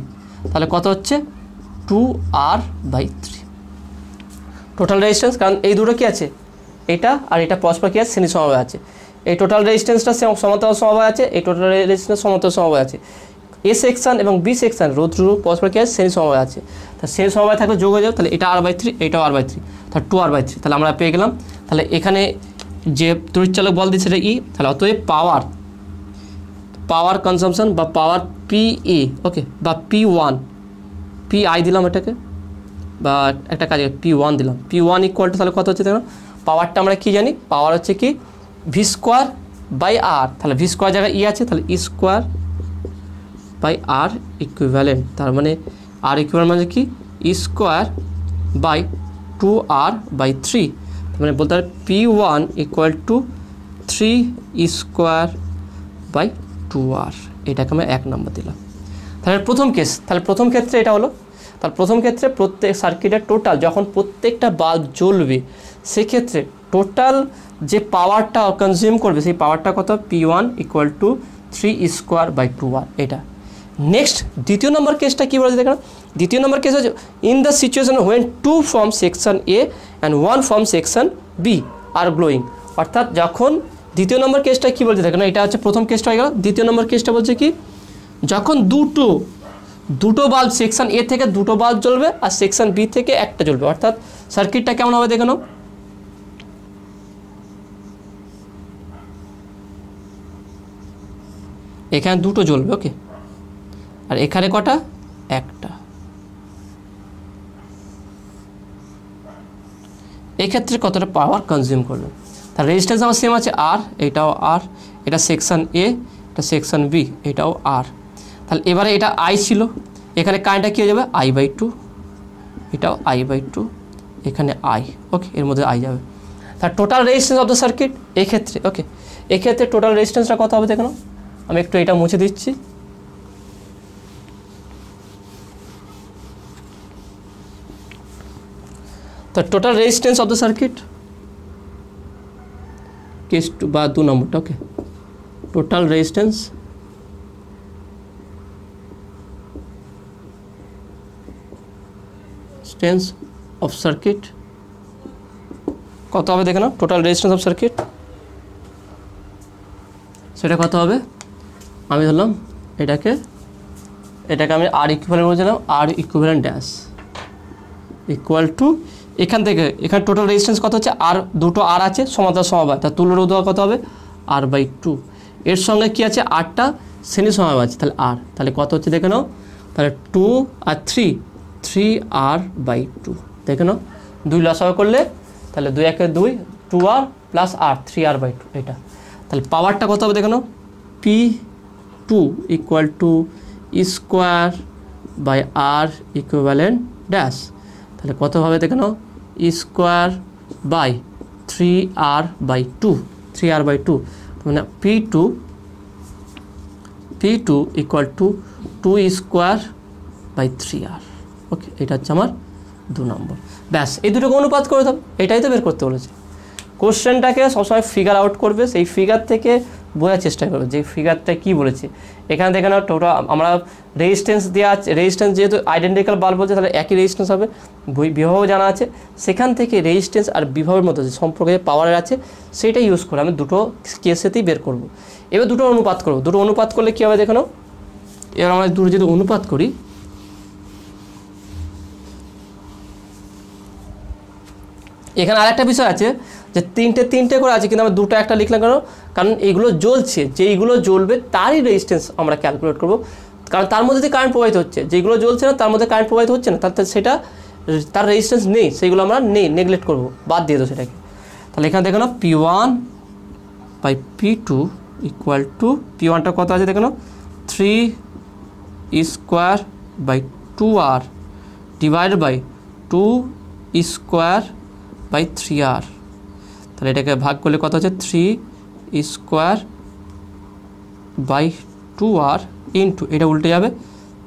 তাহলে কত হচ্ছে 2R/3 টোটাল রেজিস্ট্যান্স। কারণ এই দুটো কি আছে, এটা আর এটা পরস্পর কি আছে, শ্রেণী সমবায় আছে। এই টোটাল রেজিস্ট্যান্সটা সমান্তরাল সমবায় আছে, এই টোটাল রেজিস্ট্যান্স সমান্তরাল সমবায় আছে। এ সেকশন এবং বি সেকশন রোধ পরস্পর কি আছে, শ্রেণী সমবায় আছে। তা শ্রেণী সমবায় থাকলে যোগ হয়ে যাবে, তাহলে এটা R/3 এটাও R/3, তাহলে 2R/3, তাহলে আমরা পেয়ে গেলাম। তাহলে এখানে যে তড়িৎচালক বল দিচ্ছে এটা ই, তাহলে অতএব পাওয়ার কনজাম্পশন বা পাওয়ার PA, ওকে, বা P1 PI দিলাম এটাকে, বা একটা কাজে P1 দিলাম, P1 ইকুয়াল টু তাহলে কত হচ্ছে দেখো, পাওয়ারটা আমরা কি জানি, পাওয়ার হচ্ছে কি V²/R, তাহলে V² জায়গায় ই আছে, তাহলে E²/R ইকুইভ্যালেন্ট, তার মানে R ইকুইভ্যালেন্ট মানে কি E²/2R/3, মানে বলতে পারে P1 ইকুয়াল টু 3E²/2R, এটাকে আমরা 1 নম্বর দিলাম। তাহলে প্রথম কেস, তাহলে প্রথম ক্ষেত্রে এটা হলো। তাহলে প্রথম ক্ষেত্রে প্রত্যেক সার্কিটের টোটাল যখন প্রত্যেকটা বাল্ব জ্বলবে সেক্ষেত্রে টোটাল যে পাওয়ারটা কনজিউম করবে সেই পাওয়ারটা কত, P1 ইকুয়াল টু 3E²/2R, এটা। নেক্সট দ্বিতীয় নম্বর কেসটা কী বলেছে দেখুন, দ্বিতীয় নম্বর কেস হচ্ছে in the situation when 2 from section A and 1 from section B are glowing, অর্থাৎ যখন দ্বিতীয় নম্বর কেসটা কী বলছে দেখুন, এটা হচ্ছে প্রথম কেসটা হয়ে গেল। দ্বিতীয় নম্বর কেসটা বলছে কি, যখন দুটো বাল্ব সেকশন এ থেকে দুটো বাল্ব জ্বলবে আর সেকশন বি থেকে একটা জ্বলবে, অর্থাৎ সার্কিটটা কেমন হবে দেখে নাও, এখানে দুটো জ্বলবে, ওকে, আর এখানে কটা, একটা। এক্ষেত্রে কতটা পাওয়ার কনজিউম করবে, তার রেজিস্ট্যান্স আমার সেম আছে আর, এটাও আর, এটা সেকশন এ, এটা সেকশন বি, এটাও আর। তাহলে এবারে এটা আই ছিল, এখানে কারেন্টটা কী হয়ে যাবে I/2, এটাও I/2, এখানে আই, ওকে, এর মধ্যে আই যাবে। তার total resistance of the circuit এক্ষেত্রে, ওকে, এক্ষেত্রে টোটাল রেজিস্ট্যান্সটা কত হবে দেখো, আমি একটু এটা মুছে দিচ্ছি। তো total resistance of the circuit case 2 বা 2 নম্বরটা, ওকে, টোটাল রেজিস্ট্যান্স অফ সার্কিট কত হবে দেখে নাও, টোটাল রেজিস্ট্যান্স অফ সার্কিট সেটা কত হবে, আমি ধরলাম এটাকে আমি আর ইকুইভ্যালেন্ট বলছিলাম, আর ইকুইভ্যালেন্ট ড্যাশ ইকুয়াল টু, এখান থেকে এখানে টোটাল রেজিস্ট্যান্স কত হচ্ছে, আর দুটো আর আছে সমান্তরাল সমবায়, তার তুল্য রোধ কত হবে R/2, এর সঙ্গে কি আছে, আরটা শ্রেণী সমবায় আছে, তাহলে আর, তাহলে কত হচ্ছে দেখে নাও, তাহলে 2 আর 3R/2 দেখে নাও, 2 লসাগু করলে তাহলে 2 × 2 2R প্লাস R 3R/2, এটা। তাহলে পাওয়ারটা কত হবে দেখে নাও, P2 equal to E²/R equivalent dash, তাহলে কত হবে দেখে নাও, E²/3R/2 মানে P2 ইকুয়াল টু 2E²/3R, ওকে, এটা হচ্ছে আমার 2 নম্বর। ব্যাস, এই দুটোকে অনুপাত করে দাও, এটাই তো বের করতে বলেছে। কোশ্চেনটাকে সবসময় ফিগার আউট করবে, সেই ফিগার থেকে বোঝার চেষ্টা করবে যে ফিগারটা কী বলেছে। এখানে দেখে নাও টোটাল আমরা রেজিস্ট্যান্স দেওয়া আছে, রেজিস্ট্যান্স যেহেতু আইডেন্টিক্যাল বাল্ব বলছে তাহলে একই রেজিস্ট্যান্স হবে, বিভব জানা আছে, সেখান থেকে রেজিস্ট্যান্স আর বিভবের মধ্যে যে সম্পর্কে পাওয়ারের আছে সেটা ইউজ করে আমি দুটো কেসেতেই বের করব। এবার দুটো অনুপাত করব, দুটো অনুপাত করলে কী হবে দেখে নাও, এবার আমরা দুটো যদি অনুপাত করি, এখানে আরেকটা বিষয় আছে যে তিনটে করে আছে, কিন্তু আমরা দুটো একটা লিখলাম কেন, কারণ এইগুলো জ্বলছে, যেইগুলো জ্বলবে তারই রেজিস্ট্যান্স আমরা ক্যালকুলেট করব, কারণ তার মধ্যে যে কারেন্ট প্রবাহিত হচ্ছে, যেগুলো জ্বলছে না তার মধ্যে কারেন্ট প্রবাহিত হচ্ছে না, তার সেটা তার রেজিস্ট্যান্স নেই, সেইগুলো আমরা নেগলেক্ট করব, বাদ দিয়ে দেবো সেটাকে। তাহলে এখানে দেখো না P1/P2 ইকুয়াল টু, P1টা কত আছে দেখো না 3E²/2 2r divided by 2 square by 3r। তাহলে এটাকে ভাগ করলে কত হচ্ছে 3 স্কোয়ার বাই 2r ইন্টু এটা উল্টে যাবে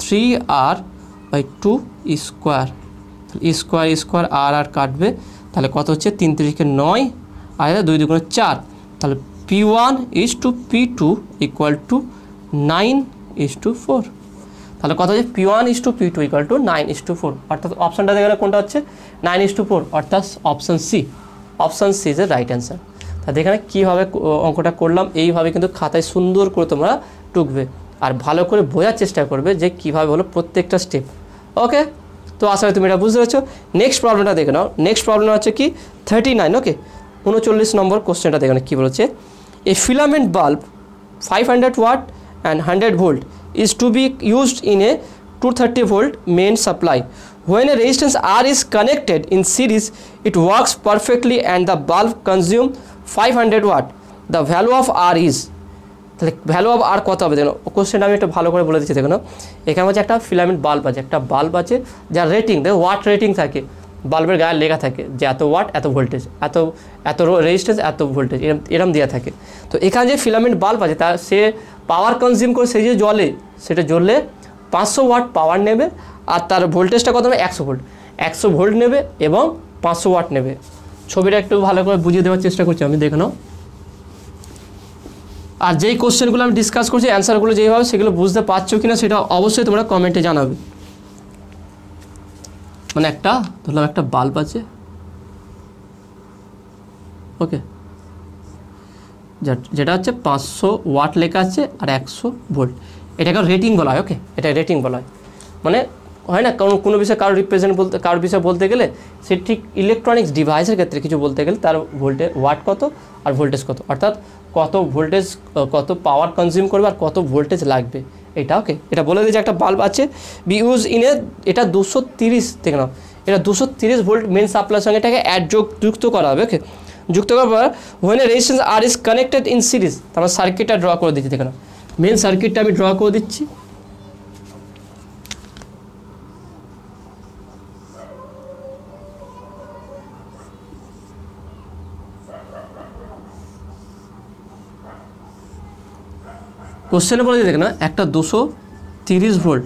3r by 2 square. Square square R কাটবে, তাহলে কত হচ্ছে 3 3 9 আর 2 2 4। তাহলে P1 is two P2 equal to 9:4। তাহলে কত হচ্ছে P1 is two P2 equal to 9:4। অর্থাৎ অপশানটা দেখে কোনটা হচ্ছে 9:4, অর্থাৎ option C. Option C is a right answer. তাহলে এখানে কীভাবে অঙ্কটা করলাম, এইভাবে কিন্তু খাতায় সুন্দর করে তোমরা টুকবে আর ভালো করে বোঝার চেষ্টা করবে যে কীভাবে হলো প্রত্যেকটা স্টেপ। ওকে, তো আশা করি তুমি এটা বুঝতে পেরেছো। নেক্সট প্রবলেমটা দেখে নাও। নেক্সট প্রবলেম হচ্ছে কি 39। ওকে, 39 নম্বর কোশ্চেনটা দেখে নাও কী বলেছে। A filament bulb 500 watt and 100 volt is to be used in a 230 volt main supply. When a resistance R is connected in series, it works perfectly and the bulb consumes 500 watt. The value of R is, তাহলে value of আর কত হবে দেখো। কোশ্চেনটা আমি একটু ভালো করে বলে দিচ্ছি দেখো। এখানে হচ্ছে একটা ফিলামেন্ট বাল্ব আছে, একটা বাল্ব আছে যার রেটিং দেখো ওয়াট রেটিং থাকে, বাল্বের গায়ে লেখা থাকে যে এত ওয়াট এত ভোল্টেজ, এত এত রেজিস্ট্যান্স এত ভোল্টেজ, এরম দেওয়া থাকে। তো এখানে যে ফিলামেন্ট বাল্ব আছে তার সে পাওয়ার কনজিউম করে সেই যে জ্বলে, সেটা জ্বললে 500 ওয়াট পাওয়ার নেবে আর তার ভোল্টেজটা কত হবে 100 ভোল্ট। 100 ভোল্ট নেবে এবং 500 ওয়াট নেবে। ছবিটা একটু ভালো করে বুঝিয়ে দেওয়ার চেষ্টা করছি আমি, দেখে নাও। আর যেই কোশ্চেনগুলো আমি ডিসকাস করছি অ্যান্সারগুলো যেইভাবে সেগুলো বুঝতে পারছো কিনা সেটা অবশ্যই তোমরা কমেন্টে জানাবে। মানে একটা ধরলাম একটা বাল্ব আছে, ওকে, যেটা হচ্ছে 500 ওয়াট লেখা আছে আর 100 ভোল্ট, এটাকে রেটিং বলা হয়। ওকে, এটা রেটিং বলা হয়। মানে হয় না কোনো বিষয়ে কারো রিপ্রেজেন্ট বলতে, কারোর বিষয়ে বলতে গেলে সে ঠিক ইলেকট্রনিক্স ডিভাইসের ক্ষেত্রে কিছু বলতে গেলে তার ওয়াট কত আর ভোল্টেজ কত, অর্থাৎ কত ভোল্টেজ কত পাওয়ার কনজিউম করবে আর কত ভোল্টেজ লাগবে এটা। ওকে, এটা বলে দিই যে একটা বাল্ব আছে বি ইউজ ইন এ, এটা 230 থেকে নাও, এটা 230 ভোল্ট মেন সাপ্লাইয়ের সঙ্গে এটাকে যুক্ত করা হবে। ওকে, যুক্ত করার পর when a resistance R is connected in series, তারপর সার্কিটটা ড্র করে দিচ্ছি দেখে নাও। মেন সার্কিটটা আমি ড্র করে দিচ্ছি। কোশ্চেনে বলে দেখে না একটা 230 ভোল্ট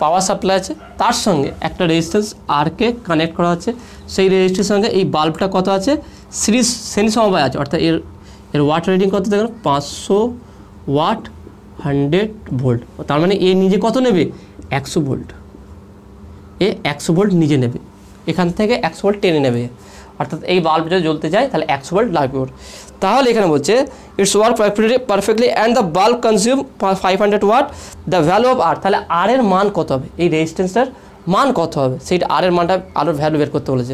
পাওয়ার সাপ্লাই আছে, তার সঙ্গে একটা রেজিস্ট্যান্স আরকে কানেক্ট করা আছে। সেই রেজিস্ট্যান্সের সঙ্গে এই বাল্বটা কত আছে সিরিজ শ্রেণী সমবায় আছে, অর্থাৎ এর ওয়াট রেটিং কত দেখেন 500 ওয়াট 100 ভোল্ট। তার মানে এ নিজে কত নেবে 100 ভোল্ট, এ 100 ভোল্ট নিজে নেবে, এখান থেকে 100 ভোল্ট টেনে নেবে। অর্থাৎ এই বাল্ব যদি জ্বলতে যায় তাহলে 100 ভোল্ট লাগবে ওর। তাহলে এখানে বলছে it's work perfectly and the bulb consume 500 watt, the value of R, তাহলে আর এর মান কত হবে, এই রেজিস্ট্যান্সটার মান কত হবে, সেইটা আর এর মানটা আলোর ভ্যালু বের করতে বলেছে।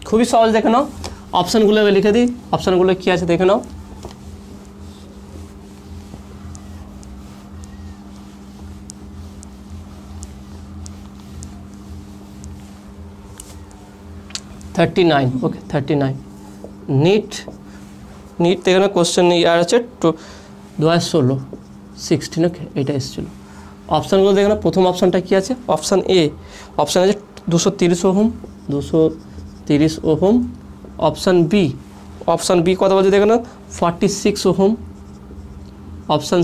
খুবই সহজ, দেখে নাও। অপশানগুলো লিখে দিই, অপশানগুলো কী আছে দেখে নাও। ওকে 39 নিট এখানে কোশ্চেন ইয়ার আছে 2016 16। ওকে, এটা এসেছিলো। অপশানগুলো দেখে না। প্রথম অপশানটা কী আছে, অপশান এ, অপশান আছে 230 ওহম, 230 ওহম। অপশান বি কত বলছে দেখে না 46 ওহম। অপশান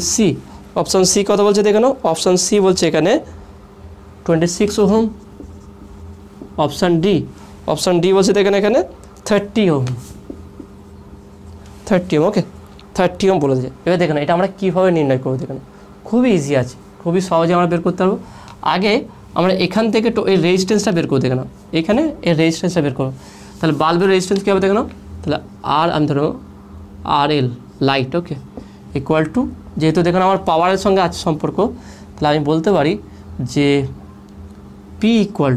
সি কত বলছে দেখে নাও। অপশান সি বলছে এখানে 26 ওহম। অপশান ডি বলছে দেখেন এখানে 30 ওহম। ওকে 30 ওহম বলে দিয়েছে। এবার দেখেন এটা আমরা কীভাবে নির্ণয় করবো, দেখেন খুবই ইজি আছে, খুবই সহজে আমরা বের করতে পারবো। আগে আমরা এখান থেকে এই রেজিস্ট্যান্সটা বের করবো, দেখেন এখানে এই রেজিস্ট্যান্সটা বের করবো। তাহলে বাল্বের রেজিস্ট্যান্স কী হবে দেখেন, তাহলে আর আমি ধরো RL লাইট, ওকে, ইকুয়াল টু, যেহেতু দেখেন আমার পাওয়ারের সঙ্গে আছে সম্পর্ক, তাহলে আমি বলতে পারি যে P equal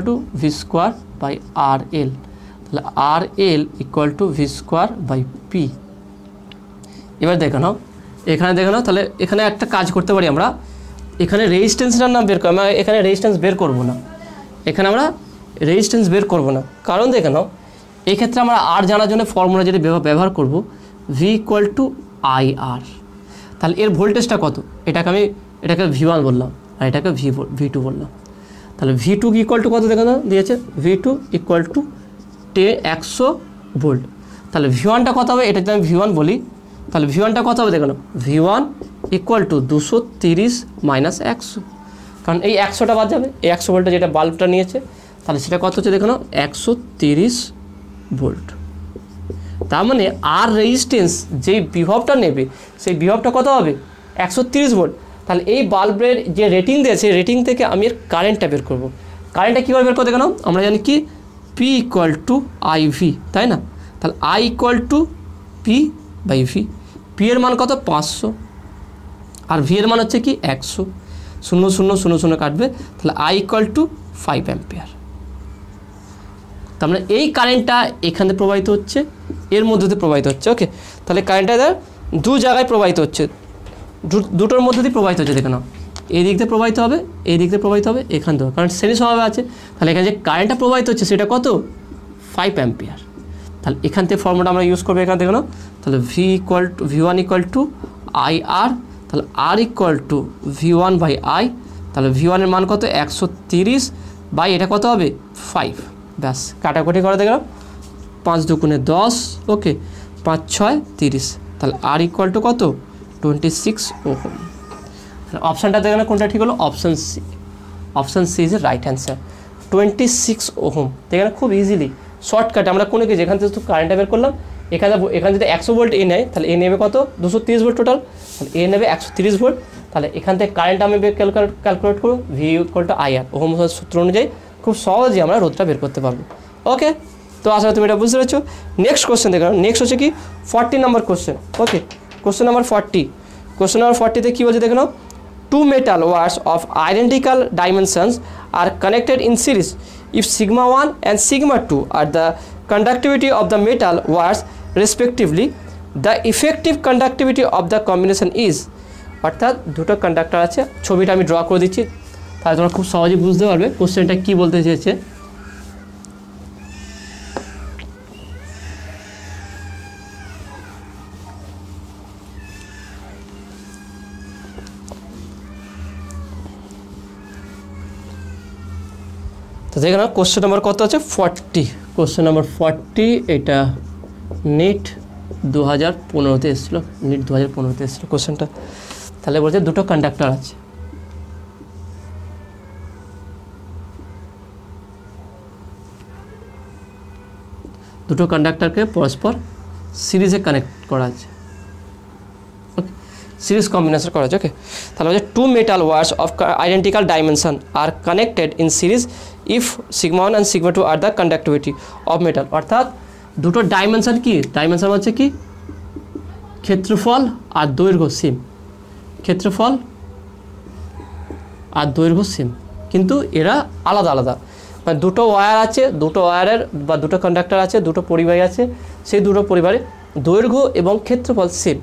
to V square by RL। তাহলে RL equal to V square by P. এবার দেখে নাও, এখানে দেখে নাও, তাহলে এখানে একটা কাজ করতে পারি আমরা, এখানে রেজিস্ট্যান্সটার নাম বের করি, আমরা এখানে রেজিস্ট্যান্স বের করবো না, এখানে আমরা রেজিস্ট্যান্স বের করবো না। কারণ দেখে নাও এই ক্ষেত্রে আমরা আর জানার জন্য ফর্মুলা যেটা ব্যবহার করব ভি ইকুয়াল টু IR। তাহলে এর ভোল্টেজটা কত, এটাকে V1 বললাম আর এটাকে V2 বললাম। তাহলে V2 ইকুয়াল টু কত দেখানো দিয়েছে, V2 ইকুয়াল টু 100 ভোল্ট। তাহলে V1টা কত হবে, এটা যদি আমি V1 বলি তাহলে V1টা কত হবে দেখানো, V1 ইকুয়াল টু 230 মাইনাস 100, কারণ এই 100টা বাদ যাবে, এই 100 ভোল্টটা যেটা বাল্বটা নিয়েছে, তাহলে সেটা কত হচ্ছে দেখানো 130 ভোল্ট। তার মানে আর রেজিস্ট্যান্স যেই বিভবটা নেবে সেই বিভবটা কত হবে 130 ভোল্ট। তাহলে এই বাল্বের যে রেটিং দিয়েছে, রেটিং থেকে আমি এর কারেন্টটা বের করব। কারেন্টটা কীভাবে বের করতে কেন, আমরা জানি কি P ইকুয়াল টু IV, তাই না? তাহলে I equal to P/V। P এর মান কত 500 আর V এর মান হচ্ছে কি 100, 0 0 0 0 কাটবে, তাহলে I ইকুয়াল টু 5 অ্যাম্পিয়ার। তার মানে এই কারেন্টটা এখানে প্রবাহিত হচ্ছে, এর মধ্যে দিয়ে প্রবাহিত হচ্ছে। ওকে, তাহলে কারেন্টটা দু জায়গায় প্রবাহিত হচ্ছে, দুটোর মধ্যে দিয়ে প্রবাহিত হচ্ছে। দেখে নাও, এই দিক দিয়ে প্রবাহিত হবে, এই দিক দিয়ে প্রবাহিত হবে, এখান থেকে, কারণ শ্রেণী স্বভাবে আছে। তাহলে এখানে যে কারেন্টটা প্রবাহিত হচ্ছে সেটা কত 5 অ্যাম্পিয়ার। তাহলে এখান থেকে ফর্মুলা আমরা ইউজ করবো এখান থেকে না, তাহলে V1 ইকুয়াল টু IR, তাহলে R ইকুয়াল টু V1/I, তাহলে V1 এর মান কত 130 বাই এটা কত হবে 5, ব্যাস কাটাকুটি করে দেখলাম, 5 দুগুণে 10, ওকে 5 6 30, তাহলে R ইকুয়াল টু কত 26 ওহম। অপশানটা দেখে না কোনটা ঠিক হলো, option C. Option C is a right answer, 26 ohm. দেখে না খুব ইজিলি শর্টকাটে আমরা কোনো কিছু যেখান থেকে কারেন্টটা বের করলাম, এখানে যদি 100 ভোল্ট এ নেয় তাহলে এ নেবে কত 230 ভোল্ট টোটাল, তাহলে এ নেবে 130 ভোল্ট। তাহলে এখান থেকে কারেন্ট আমি ক্যালকুলেট করবো V equal to IR, ohm সূত্র অনুযায়ী খুব সহজেই আমরা রোধটা বের করতে পারবো। ওকে, তো আসলে তুমি এটা বুঝতে পারছো। নেক্সট কোশ্চেন দেখো, নেক্সট হচ্ছে কি 40 নম্বর কোশ্চেন। ওকে, কোশ্চেন নাম্বার 40। কোশ্চেন নাম্বার 40-তে কী বলছে দেখো, 2 metal wires of identical dimensions are connected in series if sigma 1 and sigma 2 are the conductivity of the metal wires respectively, the effective conductivity of the combination is, অর্থাৎ দুটো conductor আছে, ছবিটা আমি draw করে দিচ্ছি তাহলে তোমরা খুব সহজেই বুঝতে পারবে কোশ্চেনটা কী বলতে চেয়েছে। তো দেখে না কোশ্চেন নাম্বার কত আছে 40, কোশ্চেন নাম্বার 40, এটা নিট 2015-তে এসেছিলো, নিট 2015-তে এসেছিলো কোশ্চেনটা। তাহলে বলছে দুটো কন্ডাক্টর আছে, দুটো কন্ডাক্টরকে পরস্পর সিরিজে কানেক্ট করা আছে, ওকে সিরিজ কম্বিনেশন করা আছে। ওকে, তাহলে বলছে 2 metal wires of identical dimension are connected in series if sigma 1 and sigma 2 are the conductivity of metal, অর্থাৎ দুটো ডাইমেনশন কি, ডাইমেনশন হচ্ছে কি ক্ষেত্রফল আর দৈর্ঘ্য সেম, ক্ষেত্রফল আর দৈর্ঘ্য সেম, কিন্তু এরা আলাদা আলাদা, মানে দুটো ওয়্যার আছে, দুটো ওয়্যারের বা দুটো কন্ডাক্টর আছে, দুটো পরিবাহী আছে, সেই দুটো পরিবারে দৈর্ঘ্য এবং ক্ষেত্রফল সেম,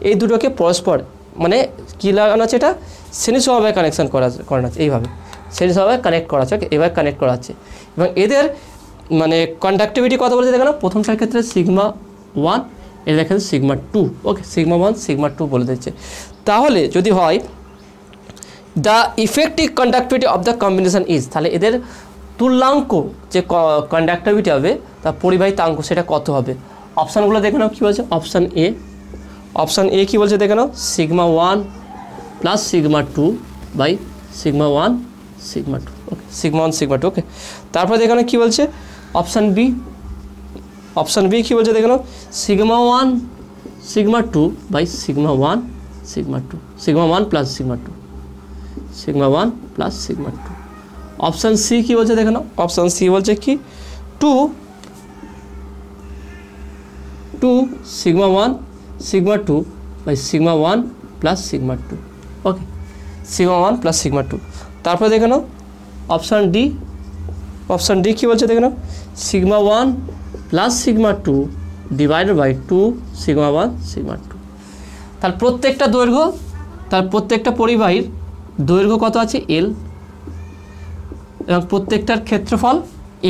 এই দুটোকে পরস্পর মানে কী লাগানো আছে, এটা শ্রেণী স্বভাবে কানেকশান করানো আছে, এইভাবে শ্রেণী স্বভাবে কানেক্ট করা আছে, এভাবে কানেক্ট করা আছে। এবং এদের মানে কন্ডাক্টিভিটি কত বলেছে দেখো না, প্রথমটার ক্ষেত্রে সিগমা 1, এর দেখেন সিগমা 2, ওকে সিগমা 1 সিগমা 2 বলে দিচ্ছে। তাহলে যদি হয় the effective conductivity of the combination is, তাহলে এদের তুল্যাঙ্ক যে কন্ডাক্টিভিটি হবে তার পরিবাহিতাঙ্ক সেটা কত হবে। অপশানগুলো দেখে নাও কী বলছে, অপশান এ, অপশান এ কী বলছে দেখে নাও sigma 1 plus sigma 2 by sigma 1 sigma 2, okay sigma 1 sigma 2, okay. তারপরে দেখে নাও কী বলছে অপশান বি, অপশান বি কী বলছে দেখে নাও sigma 1 sigma 2 by sigma 1 sigma 2, sigma 1 plus sigma 2, sigma 1 plus sigma 2। Option C কী বলছে দেখে নাও, অপশান সি বলছে কি 2 sigma 1 sigma 2 by sigma 1 plus sigma 2, okay sigma 1 plus sigma 2। তারপরে দেখে নাও অপশান ডি, অপশান ডি কী বলছে দেখে নাও sigma 1 plus sigma 2 divided by 2 sigma 1 sigma 2। তার প্রত্যেকটা দৈর্ঘ্য, তার প্রত্যেকটা পরিবাহীর দৈর্ঘ্য কত আছে এল, এবং প্রত্যেকটার ক্ষেত্রফল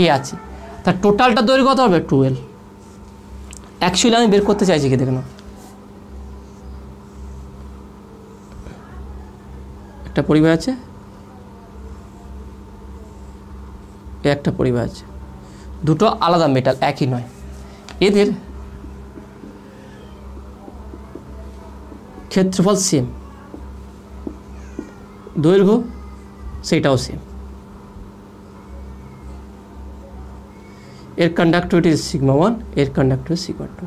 এ আছে, তার টোটালটা দৈর্ঘ্য কত হবে 2L। অ্যাকচুয়ালি আমি বের করতে চাইছি কি দেখে নাও, একটা পরিবাহী আছে, একটা পরিবাহী আছে, দুটো আলাদা মেটাল, একই নয়, এদের ক্ষেত্রফল সেম, দৈর্ঘ্য সেটাও সেম, এর কন্ডাক্টিভিটি সিগমা 1, এর কন্ডাক্টিভিটি সিগমা 2।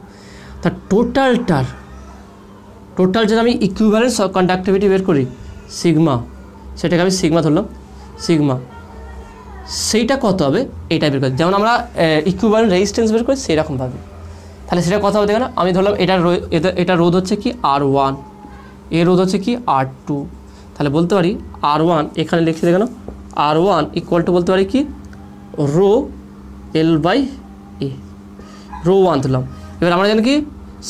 তা টোটাল যদি আমি ইকুইভ্যালেন্স কন্ডাক্টিভিটি বের করি সিগমা, সেটাকে আমি সিগমা ধরলাম, সিগমা সেইটা কত হবে এইটা বের করি, যেমন আমরা ইকুইভ্যালেন্ট রেজিস্ট্যান্স বের করি সেইরকমভাবে। তাহলে সেটা কথা হবে, দেখো না, আমি ধরলাম এটা রোধ হচ্ছে কি R1, এর রোধ হচ্ছে কি R2। তাহলে বলতে পারি R1, এখানে লিখছি দেখো না, R1 ইকুয়াল টু বলতে পারি কি রো L/A, রো 1 ধরলাম। এবার আমরা জানি কি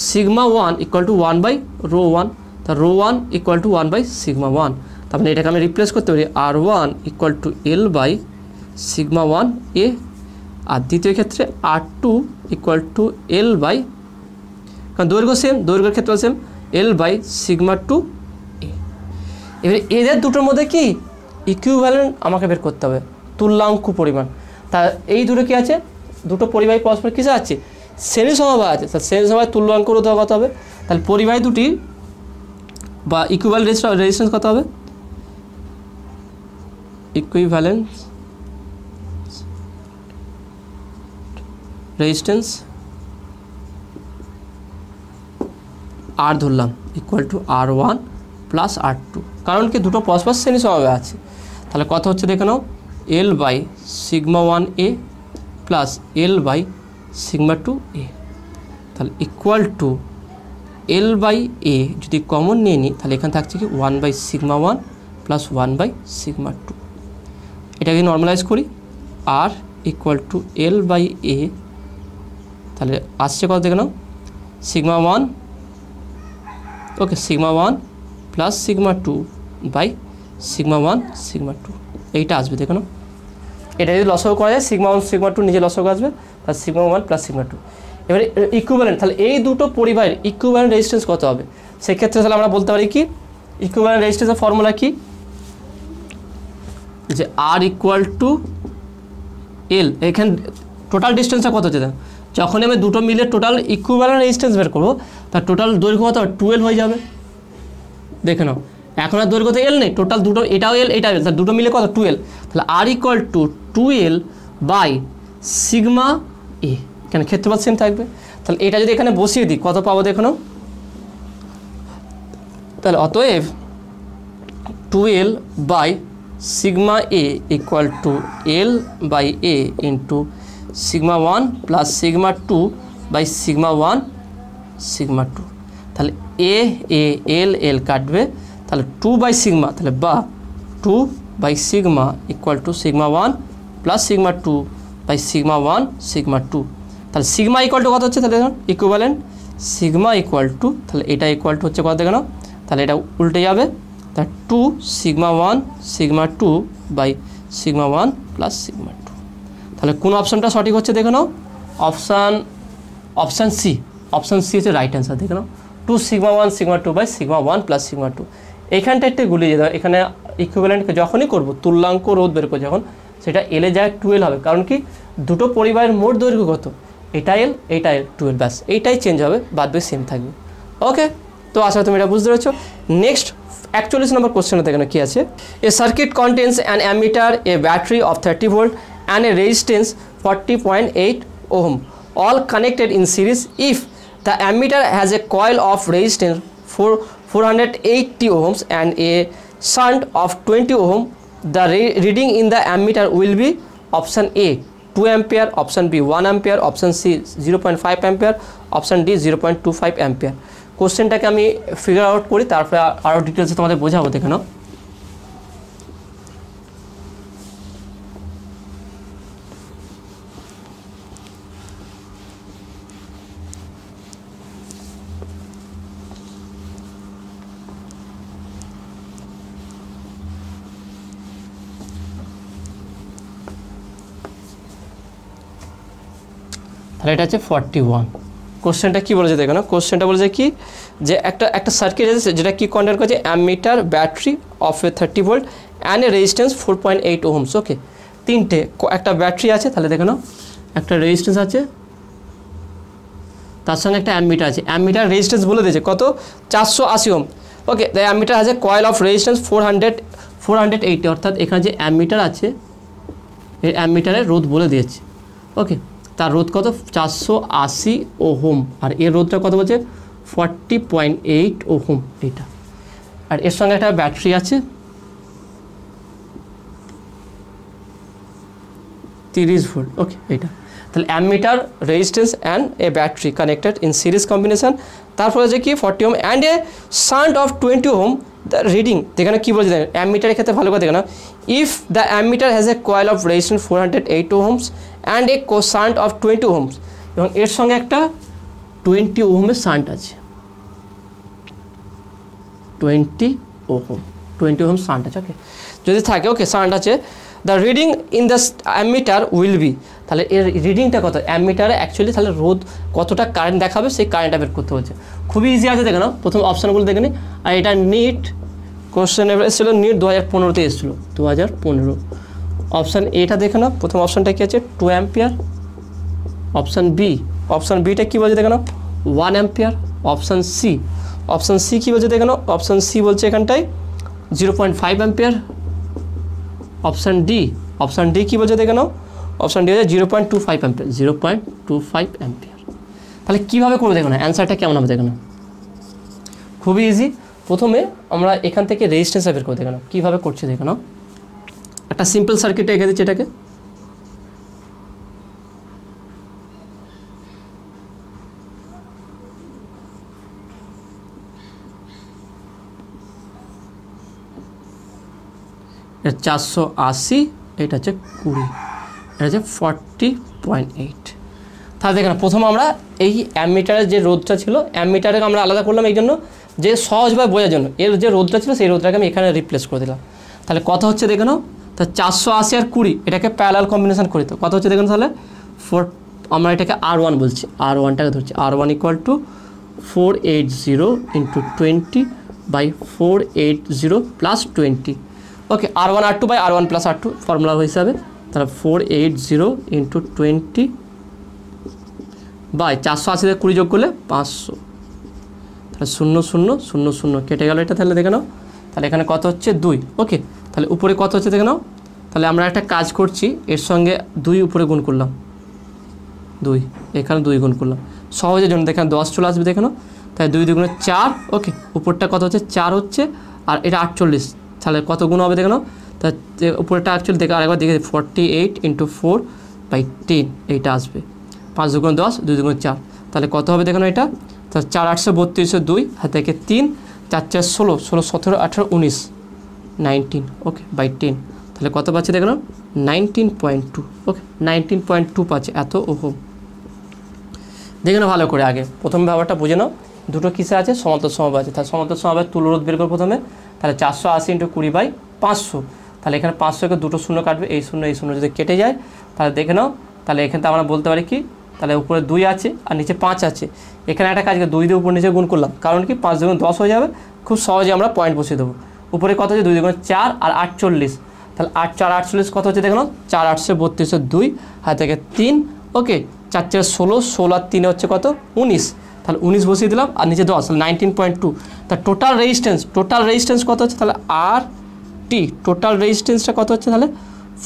সিগমা 1 ইকুয়াল টু 1/ρ1, তা ρ1 ইকুয়াল টু 1/σ1। তারপরে এটাকে আমি রিপ্লেস করতে পারি R1 equal to L/σ1 A, আর দ্বিতীয় ক্ষেত্রে R2 ইকুয়াল টু L/, কারণ দৈর্ঘ্য সেম, দৈর্ঘ্যের ক্ষেত্রে সেম, L/σ2 A। এবারে এদের দুটোর মধ্যে কি ইকুইভ্যালেন্ট আমাকে বের করতে হবে, তুল্যাঙ্ক পরিমাণ। তা এই দুটো কি আছে, দুটো পরিবাহী পরস্পর কিসে আছে, শ্রেণী সমবায় আছে, তাহলে শ্রেণী সমবায় তুল্যাঙ্ক রোধ কত হবে, তাহলে পরিবাহী দুটি বা ইকুইভ্যালেন্ট রেজিস্ট্যান্স কত হবে, ইকুইভ্যালেন্ট রেজিস্ট্যান্স R ধরলাম equal to R1 plus R2, কারণ কি দুটো পরস্পর শ্রেণী সমবায় আছে। তাহলে কত হচ্ছে দেখে নাও, L/σ1A প্লাস L/σ2A, তাহলে ইকুয়াল টু L/A যদি কমন নিয়ে নিই তাহলে এখানে থাকছে কি 1/σ1 প্লাস 1/σ2। এটাকে নর্মালাইজ করি, R ইকুয়াল টু L/A, তাহলে আসছে কত দেখে নাও σ1, ওকে σ1 প্লাস σ2 বাই σ1 σ2, এইটা আসবে দেখো না। এটা যদি লসাগু করা যায় σ1 σ2 নিজে লসাগু আসবে, তার σ1 প্লাস σ2। এবারে ইকুইভ্যালেন্ট, তাহলে এই দুটো পরিবাহের ইকুইভ্যালেন্ট রেজিস্ট্যান্স কত হবে, সেক্ষেত্রে তাহলে আমরা বলতে পারি কি ইকুইভ্যালেন্ট রেজিস্ট্যান্সের ফর্মুলা কি, যে R ইকুয়াল টু L, এখানে টোটাল ডিস্টেন্সটা কত হচ্ছে, যখন আমি দুটো মিলে টোটাল ইকুইভ্যালেন্ট রেজিস্ট্যান্স বের করবো তার টোটাল দৈর্ঘ্য কত 12 হয়ে যাবে। দেখে নাও এখন আর দৈর্ঘ্য তো L নেই, টোটাল দুটো, এটাও L এটাও L, তাহলে দুটো মিলে কত 12, তাহলে R ইকুয়াল টু 12/σ A, কেন ক্ষেত্রফল সেম থাকবে। তাহলে এটা যদি এখানে বসিয়ে দিই কত পাবো দেখো নাও, তাহলে অতএব 12/σA equal to L/A into σ1 plus σ2/σ1 σ2। তাহলে L কাটবে, তাহলে 2/σ, তাহলে বা 2/σ ইকুয়াল টু σ1 প্লাস σ2/σ1 σ2। তাহলে সিগমা ইকুয়াল টু কত হচ্ছে, তাহলে দেখুন ইকুইভ্যালেন্ট সিগমা ইকুয়াল টু, তাহলে এটা ইকুয়াল টু হচ্ছে কত দেখে নাও, তাহলে এটা উল্টে যাবে, তা 2σ1 σ2/σ1 প্লাস σ2। তাহলে কোন অপশানটা সঠিক হচ্ছে দেখে নাও, অপশান সি হচ্ছে রাইট অ্যান্সার। দেখে নাও 2σ1 σ2/σ1 প্লাস σ2। এইখানটা একটু গুলিয়ে যেতে হবে, এখানে ইকুইভ্যালেন্টকে যখনই করবো তুল্যাঙ্ক রোধ বের করবো যখন, সেটা L এর জায়গায় 12 হবে, কারণ কি দুটো পরিবারের মোট দৈর্ঘ্য কত, এটা L এইটা L 12, ব্যাস এইটাই চেঞ্জ হবে, বাদ বাকি সেম থাকবে। ওকে, তো আশা করি তুমি এটা বুঝতে পেরেছো। নেক্সট 41 নম্বর কোশ্চেনে দেখেন কি আছে, a circuit contains an ammeter, a battery of 30 volt and a resistance 40.8 ohm, all connected in series. If the ammeter has a coil of resistance 480 ohms and a shunt of 20 ohm, the reading in the ammeter will be option A 2 ampere, option B 1 ampere, option C 0.5 ampere, option D 0.25 ampere। কোশ্চেনটাকে আমি figure out করি, তারপরে আরও ডিটেলসে তোমাদের বোঝাবো। দেখে নাও, তাহলে এটা হচ্ছে 41। কোশ্চেনটা কী বলেছে দেখো না, কোশ্চেনটা বলেছে কি যে একটা সার্কিট আছে যেটা কি কন্ডাক্ট করছে ammeter, battery of A 30 volt and a resistance 4.8 ohms। ওকে, তিনটে, একটা ব্যাটারি আছে, তাহলে দেখে নাও একটা রেজিস্ট্যান্স আছে, তার সঙ্গে একটা অ্যামমিটার আছে। অ্যামমিটার রেজিস্ট্যান্স বলে দিয়েছে কত, 480 ওহম। ওকে, দ্য অ্যামমিটার আছে কয়েল অফ রেজিস্ট্যান্স 480, অর্থাৎ এখানে যে অ্যামমিটার আছে এই অ্যামমিটারের রোধ বলে দিয়েছে। ওকে, তার রোধ কত, 480 ওহম, আর এর রোধটা কত বলছে, 40.8 ওহম এটা। আর এর সঙ্গে একটা ব্যাটারি আছে 30 ভোল্ট। ওকে, এইটা তাহলে ammeter, resistance and a battery connected in series combination. তারপরে যে কি 40 ohm and a shunt of 20 ohm the reading. এখানে কী বলছে দেখেন, অ্যামমিটারের ক্ষেত্রে ভালো করে দেখে না, if the ammeter has a coil of resistance 408 Ohm's and a shunt of 20 Ohm's, এবং এর সঙ্গে একটা 20 ওহমের শান্ট আছে, 20 ওহম শান্ট আছে। ওকে, যদি থাকে, ওকে শান্ট আছে, the reading in the ammeter will be, তাহলে এর রিডিংটা কত, অ্যামমিটারে অ্যাকচুয়ালি তাহলে রোধ কতটা কারেন্ট দেখাবে সেই কারেন্টটা বের করতে হচ্ছে। খুবই ইজি আছে, দেখে নাও প্রথম অপশানগুলো দেখে নিই। আর এটা নিট কোশ্চেন এসেছিলো, নিট 2015-তে এসেছিলো, 2015। অপশান এটা দেখে নাও, প্রথম অপশানটা কী আছে, 2 অ্যাম্পিয়ার। অপশান বিটা কী বলছে দেখে নাও, 1 অ্যাম্পিয়ার। অপশান সি কী বলছে দেখে নাও, অপশান সি বলছে এখানটায় 0.5 অ্যাম্পিয়ার। অপশান ডি কী বলছে দেখে নাও, অপশান ডি হচ্ছে 0.25 অ্যাম্পিয়ার, 0.25 অ্যাম্পিয়ার। তাহলে কীভাবে করবো দেখো না, অ্যান্সারটা কেমন হবে দেখো না, খুবই ইজি। প্রথমে আমরা এখান থেকে রেজিস্ট্যান্সটা বের করে দেখো না, কীভাবে করছে দেখো না, একটা সিম্পল সার্কিটে এঁকে দিচ্ছে এটাকে। এটা 480, এটা হচ্ছে 20, এটা হচ্ছে 40.8। তাহলে দেখেন প্রথম আমরা এই অ্যামমিটারের যে রোধটা ছিল, অ্যামমিটারকে আমরা আলাদা করলাম এই জন্য যে সহজভাবে বোঝার জন্য, এর যে রোধটা ছিল সেই রোধটাকে আমি এখানে রিপ্লেস করে দিলাম। তাহলে কত হচ্ছে দেখে নাও, তা 480 আর 20 এটাকে প্যারালাল কম্বিনেশন করি, তো কত হচ্ছে দেখুন, তাহলে আমরা এটাকে R1 বলছি, R1টাকে ধরছি, R1 = 480 × 20/480 + 20। ওকে, R1 R2 / R1 + R2 formula হিসাবে, তাহলে 480 × 20/480 থেকে 20 যোগ করলে 500, তাহলে 0 0 0 0 কেটে গেল এটা। তাহলে দেখে নাও, তাহলে এখানে কত হচ্ছে 2। ওকে, তাহলে উপরে কত হচ্ছে দেখে নাও, তাহলে আমরা একটা কাজ করছি, এর সঙ্গে 2 উপরে গুণ করলাম, 2 এখানে 2 গুণ করলাম সহজের জন্য, দেখেন 10 চলে আসবে দেখে নাও, তাই 2 × 2 = 4। ওকে, উপরটা কত হচ্ছে 4 হচ্ছে, আর এটা 48, তাহলে কত গুণ হবে দেখে নাও, তা উপরেটা অ্যাকচুয়ালি দেখে আরেকবার দেখে 48 × 4/10 এইটা আসবে, 5 × 2 = 10, 2 × 2 = 4, তাহলে কত হবে দেখে নাও এটা, তাহলে 4 8 32 2 হাত থেকে 3, 4 4 16 16 17 18 19 19। ওকে, /10, তাহলে কত পাচ্ছে দেখে নাও, 19.2। ওকে, 19.2 পাচ্ছে, এত ওহম। দেখে নাও ভালো করে, আগে প্রথম ব্যাপারটা বুঝে নাও, দুটো কিসে আছে, সমান্তর সমবায় আছে। তাহলে সমান্তর সমবায় তুল্যরোধ বের করবো প্রথমে, তাহলে 480 × 20/500, তাহলে এখানে 500-কে দুটো শূন্য কাটবে, এই শূন্য যদি কেটে যায়, তাহলে দেখে নাও, তাহলে এখানে আমরা বলতে পারি কি, তাহলে উপরে 2 আছে আর নিচে 5 আছে, এখানে একটা কাজকে 2 দিয়ে উপর নিচে গুণ করলাম, কারণ কি 5 × 10 হয়ে যাবে, খুব সহজে আমরা পয়েন্ট বসিয়ে দেবো। উপরে কত হচ্ছে 2 × 4 আর 48, তাহলে 8 4 48 কত হচ্ছে দেখে নাও, 4 8 32 2 হাত থেকে 3। ওকে, 4 4 16 16 আর 3 হচ্ছে কত, 19, তাহলে 19 বসিয়ে দিলাম, আর নিচে 10, তাহলে 19.2। তা টোটাল রেজিস্ট্যান্স কত হচ্ছে, তাহলে RT টোটাল রেজিস্ট্যান্সটা কত হচ্ছে, তাহলে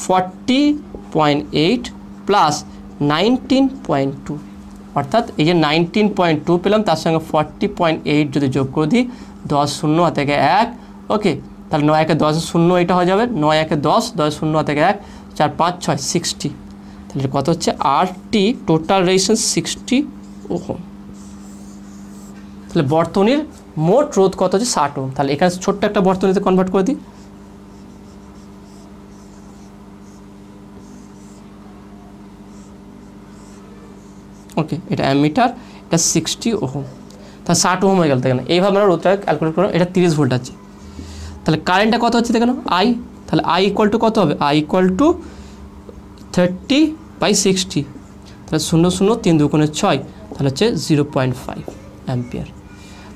40.8 + 19.2, অর্থাৎ এই যে 19.2 পেলাম, তার সঙ্গে 40.8 যদি যোগ করে দিই, 10 0 হাত থেকে 1। ওকে, তাহলে 9 1 10 0 এটা হয়ে যাবে, 9 1 10 10 0 হাত থেকে 1 4 5 6 60, তাহলে কত হচ্ছে RT টোটাল রেজিস্ট্যান্স 60 ওহম। তাহলে বর্তনীর মোট রোধ কত হচ্ছে 60 ওহম। তাহলে এখানে ছোট্ট একটা বর্তনীতে কনভার্ট করে দিই, ওকে, এটা অ্যামমিটার, এটা 60 ওহম, তাহলে 60 ওহম হয়ে গেল। দেখেন এইভাবে আমরা রোধটা ক্যালকুলেট করলাম, এটা 30 ভোল্ট আছে। তাহলে কারেন্টটা কত হচ্ছে দেখেন I, তাহলে I = কত হবে, I = 30/60, তাহলে 0 0 3 2 × 6, তাহলে হচ্ছে 0.5 অ্যাম্পিয়ার।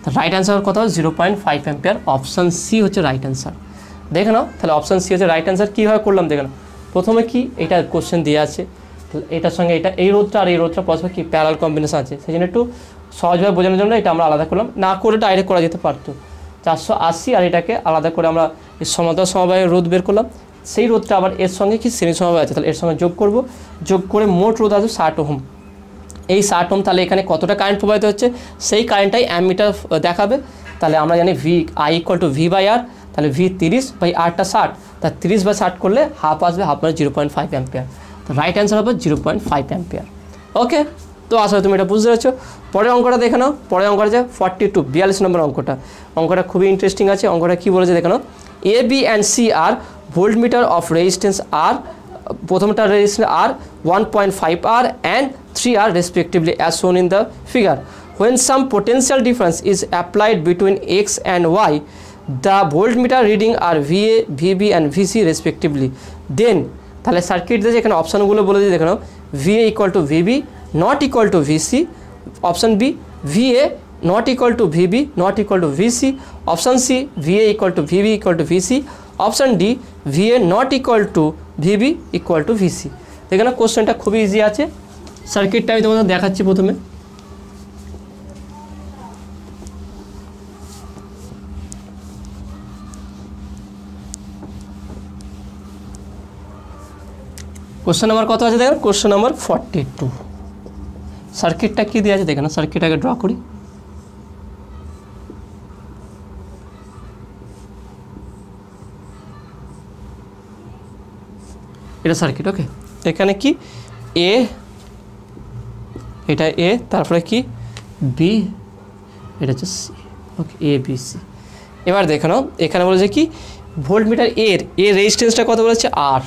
তাহলে রাইট অ্যান্সার কত হবে, 0.5 অ্যাম্পিয়ার। অপশান সি হচ্ছে রাইট অ্যান্সার। দেখে নাও, তাহলে অপশান সি হচ্ছে রাইট অ্যান্সার। কীভাবে করলাম দেখে নাও, প্রথমে কি এটা কোশ্চেন দেওয়া আছে, এটার সঙ্গে এটা এই রোধটা আর এই রোধটা পরস্পর কি প্যারালাল কম্বিনেশন আছে, সেই জন্য একটু সহজভাবে বোঝানোর জন্য এটা আমরা আলাদা করলাম, না করে ডাইরেক্ট করা যেতে পারতো। 480 আর এটাকে আলাদা করে আমরা সমান্তরাল সমবায়ের রোধ বের করলাম, সেই রোধটা আবার এর সঙ্গে কি শ্রেণী সমবায় আছে, তাহলে এর সঙ্গে যোগ করব, যোগ করে মোট রোধ আছে 60 ওহম। এই 60 ওহম তাহলে এখানে কতটা কারেন্ট প্রবাহিত হচ্ছে সেই কারেন্টটাই অ্যামিটার দেখাবে। তাহলে আমরা জানি V I equal to V by R, তাহলে ভি 30 বাই আরটা 60, তা 30 বাই 60 করলে হাফ আসবে, হাফ মানে 0.5 অ্যাম্পিয়ার। তো রাইট অ্যান্সার হবে 0.5 অ্যাম্পিয়ার। ওকে, তো আসলে তুমি এটা বুঝতে পেরেছো। পরের অঙ্কটা দেখে নাও, পরের অঙ্কটা যে 42 নম্বর অঙ্কটা খুবই ইন্টারেস্টিং আছে। অঙ্কটা কী বলেছে দেখে নাও, A B and C are voltmeter of resistance R, প্রথমটা resistance R 1.5 R and 3 R respectively as shown in the figure. When some potential difference is applied between x and y, the voltmeter reading are VA, VB and VC respectively. Then তাহলে circuit দিয়ে এখানে অপশানগুলো বলে দিয়ে দেখো, VA equal to VB not equal to VC, option B VA not equal to VB not equal to VC, option C VA equal to VB equal to VC, option D VA not equal to VB equal to VC। এখানে কোশ্চেনটা খুবই easy আছে, সার্কিটটা আমি তোমাদের দেখাচ্ছি। প্রথমে question number কত আছে দেখেন, কোশ্চেন নাম্বার 42। সার্কিটটা কী দিয়ে আছে দেখেন, সার্কিট আগে ড্র করি। এটা সার্কিট, ওকে। এখানে কি এ, এটা এ, তারপরে কি বি, এটা হচ্ছে সি, ওকে, এ বি সি। এবার দেখে নাও এখানে বলেছে কি ভোল্টমিটার এর রেজিস্ট্যান্সটা কত বলেছে আর,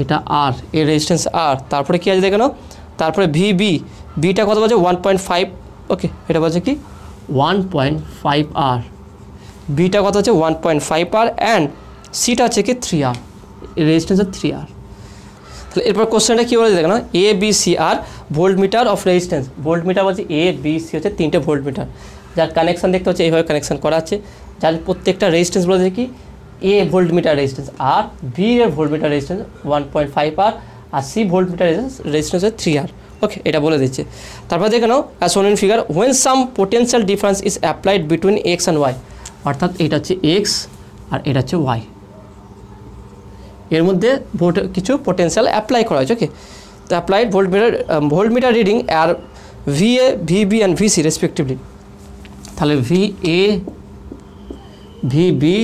এটা আর, এর রেজিস্ট্যান্স আর, তারপরে কি আছে দেখে নাও, তারপরে ভিবি, বিটা কত বলছে 1.5, ওকে, এটা বলছে কি 1.5 আর, বিটা কত হচ্ছে 1.5 আর অ্যান্ড সিটা হচ্ছে কি 3 আর, রেজিস্ট্যান্স 3 আর। তাহলে এরপর কোশ্চেনটা কী বলেছে দেখো না, A B C are voltmeter of resistance, voltmeter বলছে এ বি সি হচ্ছে 3টে ভোল্টমিটার, যার কানেকশান দেখতে হচ্ছে এইভাবে কানেকশান করা আছে, যার প্রত্যেকটা রেজিস্ট্যান্স বলেছে কি A voltmeter resistance R, B এর voltmeter resistance 1.5 R C voltmeter resistance 3 R, okay, এটা বলে দিচ্ছে। তারপর দেখে নাও as shown in figure, when some potential difference is applied between X and Y, অর্থাৎ এটা হচ্ছে এক্স আর এটা হচ্ছে ওয়াই, এর মধ্যে কিছু পোটেনশিয়াল অ্যাপ্লাই করা হয়েছে, ওকে। তো applied voltmeter reading are VA, VB and VC respectively, তাহলে ভিএ, ভিবি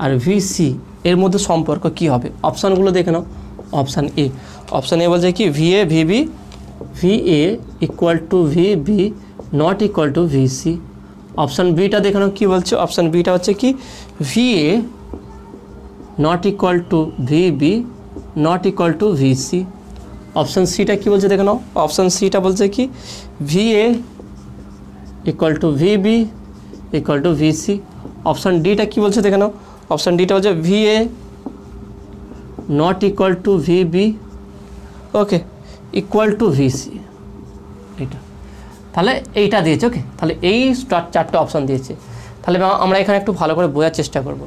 আর ভিসি এর মধ্যে সম্পর্ক কি হবে, অপশানগুলো দেখে নাও। অপশান এ বলছে কি VA VB, VA equal to VB not equal to VC. Option বিটা দেখে নাও কী বলছে, অপশান বিটা হচ্ছে কি VA not equal to VB not equal to VC. Option সিটা কী বলছে দেখে নাও, অপশান সিটা বলছে কি VA equal to VB equal to VC. Option ডিটা কী বলছে দেখে নাও, অপশান ডিটা হচ্ছে VA not equal to VB, okay, equal to VC, এটা। তাহলে এইটা দিয়েছে, ওকে। তাহলে এই চারটে অপশান দিয়েছে। তাহলে আমরা এখানে একটু ভালো করে বোঝার চেষ্টা করব।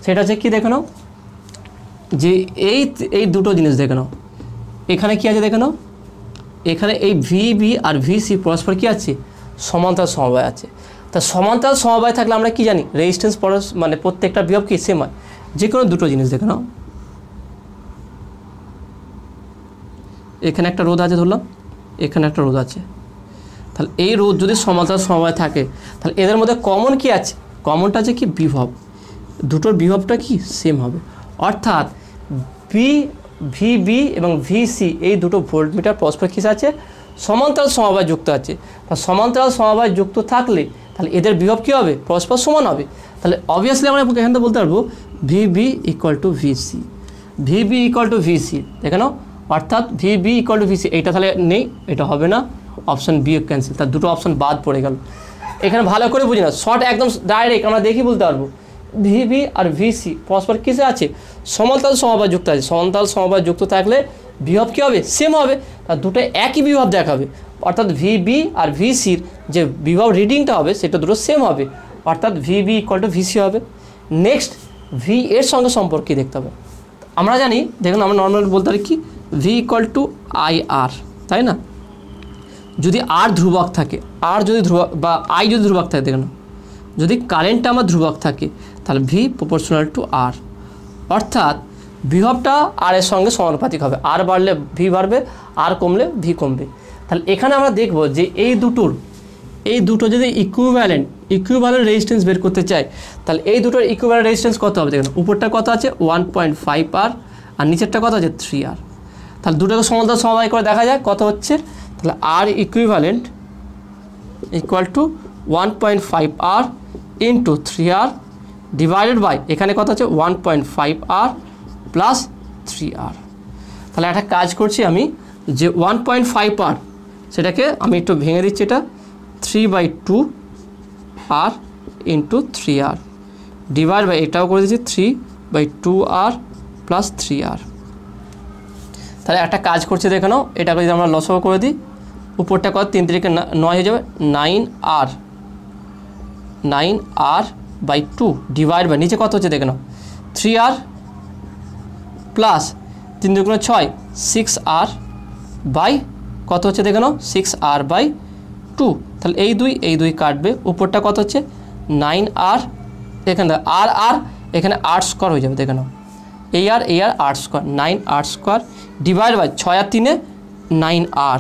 সেটা হচ্ছে কি দেখে নাও, যে এই দুটো জিনিস দেখে নাও, এখানে কি আছে দেখে নাও, এখানে এই ভিবি আর ভিসি পরস্পর কি আছে, সমান্তরাল সমবায় আছে। তা সমান্তরাল সমবায় থাকলে আমরা কি জানি, রেজিস্ট্যান্স মানে প্রত্যেকটা বিভব কি সেম হয়। যে কোনো দুটো জিনিস দেখে নাও, এখানে একটা রোধ আছে ধরলাম, এখানে একটা রোধ আছে, তাহলে এই রোধ যদি সমান্তরাল সমবায় থাকে তাহলে এদের মধ্যে কমন কি আছে, কমনটা আছে কি বিভব, দুটোর বিভবটা কি সেম হবে। অর্থাৎ ভিবি এবং ভিসি এই দুটো ভোল্টমিটার পরস্পর কিসে আছে, সমান্তরাল সমবায় যুক্ত আছে। তা সমান্তরাল সমবায় যুক্ত থাকলে তাহলে এদের বিভব কী হবে, পরস্পর সমান হবে। তাহলে অবভিয়াসলি আমরা এখান থেকে বলতে পারবো VB equal to VC, VB equal to VC, দেখে নাও, অর্থাৎ ভিবি ইকুয়াল টু ভিসি, এইটা তাহলে নেই, এটা হবে না, অপশান বি ক্যান্সেল, তার দুটো অপশান বাদ পড়ে গেল। এখানে ভালো করে বুঝি না, শর্ট একদম ডাইরেক্ট আমরা দেখি বলতে পারবো ভিবি আর ভিসি পরস্পর কিসে আছে, সমান্তরাল সমবায় যুক্ত আছে। সমান্তরাল সমবায় যুক্ত থাকলে বিভব কী হবে, সেম হবে, তার দুটো একই বিভব দেখাবে। অর্থাৎ ভিবি আর ভিসির যে বিভব রিডিংটা হবে সেটা দুটো সেম হবে, অর্থাৎ ভিবি ইকুয়াল টু ভিসি হবে। নেক্সট ভি এর সঙ্গে সম্পর্ক কী দেখতে হবে, আমরা জানি, দেখুন আমরা নর্মাল বলতে পারি কি ভি ইকুয়াল টু আই আর, তাই না? যদি আর ধ্রুবক থাকে, আর যদি ধ্রুবক বা আই যদি ধ্রুবক থাকে, দেখুন যদি কারেন্টটা আমার ধ্রুবক থাকে তাহলে ভি প্রপোর্শনাল টু আর, অর্থাৎ বিভবটা আর এর সঙ্গে সমানুপাতিক হবে। আর বাড়লে ভি বাড়বে, আর কমলে ভি কমবে। তাহলে এখানে আমরা দেখব যে এই দুটো যদি ইকুইভ্যালেন্ট রেজিস্ট্যান্স বের করতে চাই, তাহলে এই দুটোর ইকুইভ্যালেন্ট রেজিস্ট্যান্স কত হবে? দেখুন উপরটা কত আছে 1.5 আর, আর নিচেরটা কত আছে 3 আর। তাহলে দুটোকে সমান্তরাল সমবায় করে দেখা যায় কত হচ্ছে। তাহলে R equivalent equal to 1.5 R into 3 R divided by এখানে কত আছে 1.5 আর প্লাস 3 আর। তাহলে একটা কাজ করছি আমি, যে 1.5 আর সেটাকে আমি একটু ভেঙে দিচ্ছি, এটা 3/2 আর ইন্টু 3 আর ডিভাইড বাই এটাও করে দিচ্ছি 3/2 আর প্লাস 3 আর। তাহলে একটা কাজ করছি দেখে নাও, এটাকে যদি আমরা লসাগু করে দিই, উপরটা কত 3 3 9 হয়ে যাবে 9 আর বাই 2 ডিভাইড বাই নিচে কত হচ্ছে দেখে নাও 3 আর প্লাস 3 2 6 6 আর বাই কত হচ্ছে দেখে নাও 6 আর বাই 2। তাহলে এই দুই কাটবে, উপরটা কত হচ্ছে 9 আর, এখানে আর আর এখানে 8 স্কোয়ার হয়ে যাবে দেখে নাও, এই আর 8 স্কোয়ার 9 8 স্কোয়ার ডিভাইড বাই 6 আর 3 9 আর।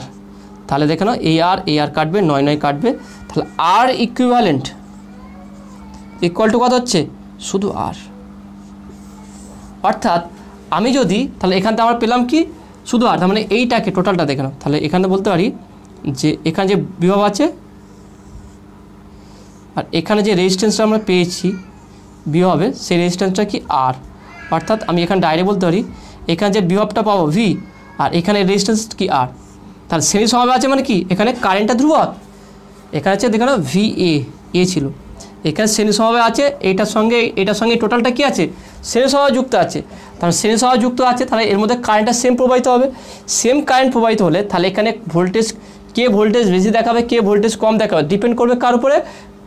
তাহলে দেখে নাও এই আর কাটবে, 9 9 কাটবে। তাহলে আর ইকুইভ্যালেন্ট ইকুয়াল টু কত হচ্ছে শুধু আর, অর্থাৎ আমি যদি তাহলে এখানটা আমরা পেলাম কি শুধু আর, তার মানে এইটাকে টোটালটা দেখে নাও। তাহলে এখানে বলতে পারি যে এখানে যে বিভব আছে আর এখানে যে রেজিস্ট্যান্সটা আমরা পেয়েছি বিভবের, সেই রেজিস্ট্যান্সটা কি আর, অর্থাৎ আমি এখানে ডাইরেক্ট বলতে পারি এখানে যে বিভবটা পাবো ভি আর এখানে রেজিস্ট্যান্স কি আর। তাহলে শ্রেণী সমবায় আছে মানে কি এখানে কারেন্টটা ধ্রুবক, এখানে হচ্ছে দেখে নাও ভি এ ছিল, এখানে শ্রেণী সমবায় আছে এটার সঙ্গে টোটালটা কি আছে শ্রেণী সমবায় যুক্ত আছে। তাহলে শ্রেণী সমবায় যুক্ত আছে, তাহলে এর মধ্যে কারেন্টটা সেম প্রবাহিত হবে। সেম কারেন্ট প্রবাহিত হলে তাহলে এখানে ভোল্টেজ কে ভোল্টেজ বেশি দেখাবে, কে ভোল্টেজ কম দেখাবে, ডিপেন্ড করবে কার উপরে,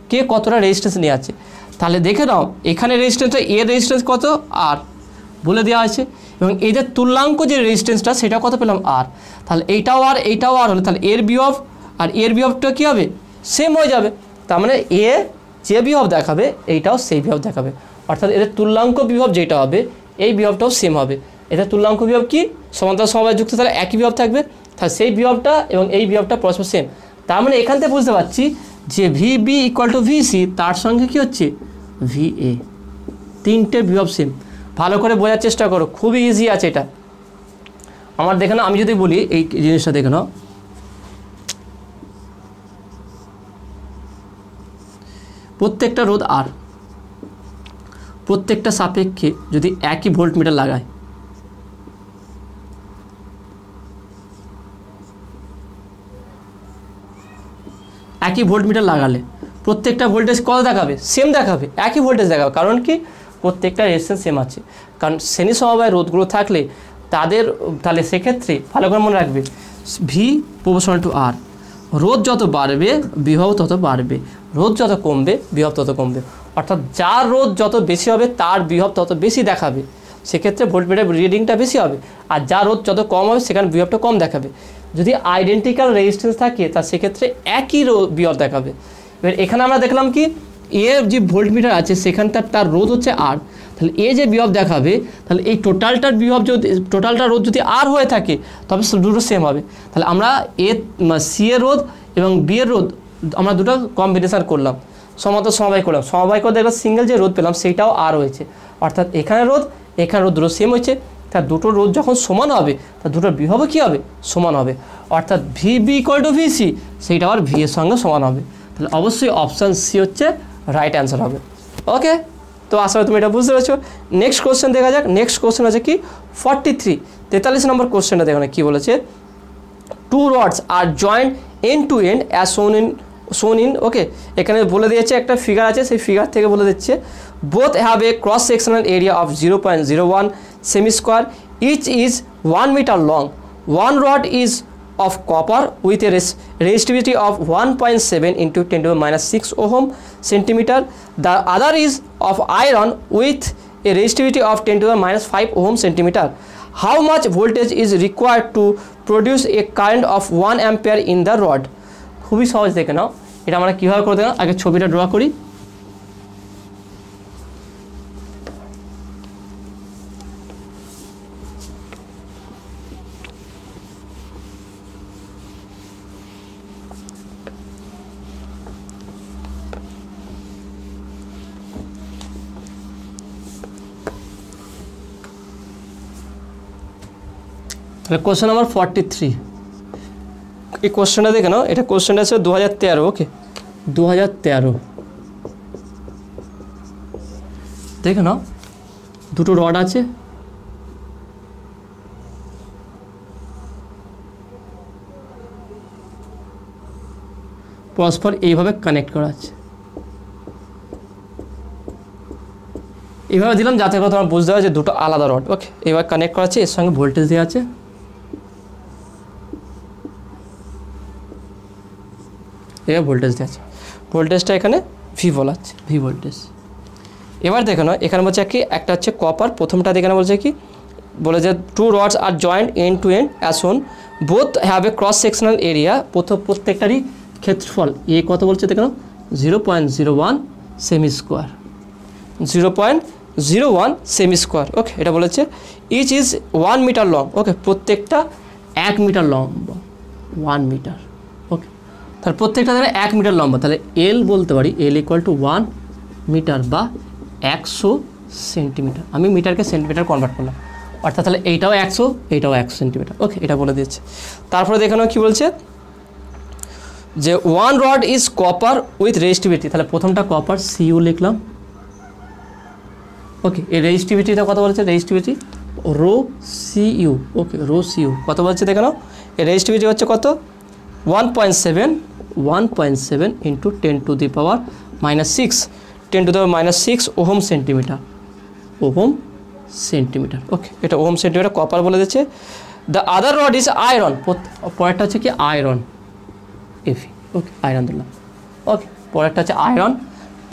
কে কতটা রেজিস্ট্যান্স নিয়ে আছে। তাহলে দেখে নাও এখানে রেজিস্ট্যান্সটা এর রেজিস্ট্যান্স কত আর বলে দেওয়া আছে, এবং এই যে তুল্যাঙ্ক যে রেজিস্ট্যান্সটা সেটা কত পেলাম আর। তাহলে এইটাও আর হলে তাহলে এর বিভব আর এর বিভবটা কী হবে সেম হয়ে যাবে। তার মানে এ যে বিভব দেখাবে এইটাও সেই বিভব দেখাবে, অর্থাৎ এদের তুল্যাঙ্ক বিভব যেটা হবে এই বিভবটাও সেম হবে। এদের তুল্যাঙ্ক বিভব কি সমান্তরাল সমবায় যুক্ত, তাহলে একই বিভব থাকবে, তাহলে সেই বিভবটা এবং এই বিভবটা পরস্পর সেম। তার মানে এখান থেকে বুঝতে পারছি যে ভিবি ইকুয়াল টু ভিসি, তার সঙ্গে কি হচ্ছে ভিএ, তিনটে বিভব সেম। ভালো করে বোঝার চেষ্টা করো, খুবই ইজি আছে এটা। আমার দেখে নাও, আমি যদি বলি এই জিনিসটা দেখে নাও, প্রত্যেকটা রোধ আর প্রত্যেকটা সাপেক্ষে যদি একই ভোল্টমিটার লাগায়, একই ভোল্টমিটার লাগালে প্রত্যেকটা ভোল্টেজ কত দেখাবে সেম দেখাবে, একই ভোল্টেজ দেখাবে। কারণ কি প্রত্যেকটা রেজিস্ট্যান্স সেম আছে, কারণ শ্রেণী সমবায় রোধগুলো থাকলে তাদের তাহলে সেক্ষেত্রে ভালো করে মনে রাখবে ভি প্রপোর্শনাল টু আর, রোধ যত বাড়বে বিভব তত বাড়বে, রোধ যত কমবে বিভব তত কমবে, অর্থাৎ যার রোধ যত বেশি হবে তার বিভব তত বেশি দেখাবে, সেক্ষেত্রে ভোল্টমিটার রিডিংটা বেশি হবে। আর যার রোধ যত কম হবে সেখানে বিভবটা কম দেখাবে। যদি আইডেন্টিক্যাল রেজিস্ট্যান্স থাকে তা সেক্ষেত্রে একই বিভব দেখাবে। এবার এখানে আমরা দেখলাম কি এর যে ভোল্টমিটার আছে সেখানটার তার রোধ হচ্ছে আর, তাহলে এ যে বিভব দেখাবে তাহলে এই টোটালটার বিভব যদি টোটালটার রোধ যদি আর হয়ে থাকে তবে দুটো সেম হবে। তাহলে আমরা সি এর রোধ এবং বি এর রোধ আমরা দুটো কম্বিনেশান করলাম, সমান্তরাল সমবায় করলাম, সমবায় করে দেখলাম সিঙ্গেল যে রোধ পেলাম সেইটাও আর হয়েছে, অর্থাৎ এখানে রোধ দুটো সেম হয়েছে। তার দুটো রোধ যখন সমান হবে তার দুটোর বিভবও কী হবে সমান হবে, অর্থাৎ ভিবি ইকুয়াল টু ভিসি সেইটা আবার ভি এর সঙ্গে সমান হবে। তাহলে অবশ্যই অপশান সি হচ্ছে রাইট অ্যান্সার হবে। ওকে, তো আশা করি তুমি এটা বুঝতে পেরেছো। নেক্সট কোশ্চেন দেখা যাক। নেক্সট কোশ্চেন আছে কি 43 নম্বর কোশ্চেনটা দেখো না কী বলেছে, two rods are joint end to end as shown in okay, এখানে বলে দিয়েছে একটা ফিগার আছে, সেই ফিগার থেকে বলে দিচ্ছে both have a cross sectional area of 0.01 সেমি square, each is 1 meter long, one rod is of copper with a resistivity of 1.7 × 10⁻⁶ ohm centimeter, the other is of iron with a resistivity of 10 to the minus 5 ohm centimeter. How much voltage is required to produce a current of 1 ampere in the rod? খুবই সহজ দেখে নাও, এটা আমরা কীভাবে করে দেবো, আগে ছবিটা ড্র করি। তাহলে কোশ্চেন নাম্বার 43, এই কোশ্চেনটা দেখে নাও, এটা কোশ্চেনটা আছে 2013। ওকে 2013 দেখে নাও, দুটো রড আছে, পরস্পর এইভাবে কানেক্ট করা আছে, এইভাবে দিলাম যাতে করে তোমার বুঝতে হয় যে দুটো আলাদা রড। ওকে এইভাবে কানেক্ট করা আছে, এর সঙ্গে ভোল্টেজ দেওয়া আছে, এবার ভোল্টেজ দেওয়া আছে, ভোল্টেজটা এখানে ভি বলা আছে, ভি ভোল্টেজ। এবার দেখো না, এখানে বলছে কি একটা হচ্ছে কপার, প্রথমটা এখানে বলছে কি, বলে যে two rods are joint end to end as shown, both have a cross sectional area, প্রত্যেকটারই ক্ষেত্রফল এ কত বলছে দেখো, 0.01 সেমি স্কোয়ার, 0.01 সেমি স্কোয়ার। ওকে এটা বলেছে each is 1 metre long. Okay প্রত্যেকটা 1 মিটার লম্বা, 1 মিটার। ওকে তাহলে প্রত্যেকটা ধরে 1 মিটার লম্বা, তাহলে এল বলতে পারি এল ইকুয়াল টু 1 মিটার বা 100 সেন্টিমিটার। আমি মিটারকে সেন্টিমিটার কনভার্ট করলাম, অর্থাৎ তাহলে এইটাও 100, এইটাও 100 সেন্টিমিটার। ওকে এটা বলে দিচ্ছে। তারপরে দেখানো কি বলছে যে 1 rod is copper with resistivity, তাহলে প্রথমটা কপার সিইউ লিখলাম। ওকে এই রেজিস্টিভিটিটা কত বলছে, resistivity rho CU. Okay rho CU কত বলছে দেখে নাও, এই রেজিস্টিভিটি হচ্ছে কত, 1.7 into 10 to the power minus 6, 10 to the power minus 6 ohm centimetre, ohm centimetre. Okay এটা ওহম সেন্টিমিটার কপার বলে দিচ্ছে। The other rod is iron, পরেরটা হচ্ছে কি আয়রন, এফি। ওকে আয়রন দিলাম। ওকে পরেরটা হচ্ছে আয়রন,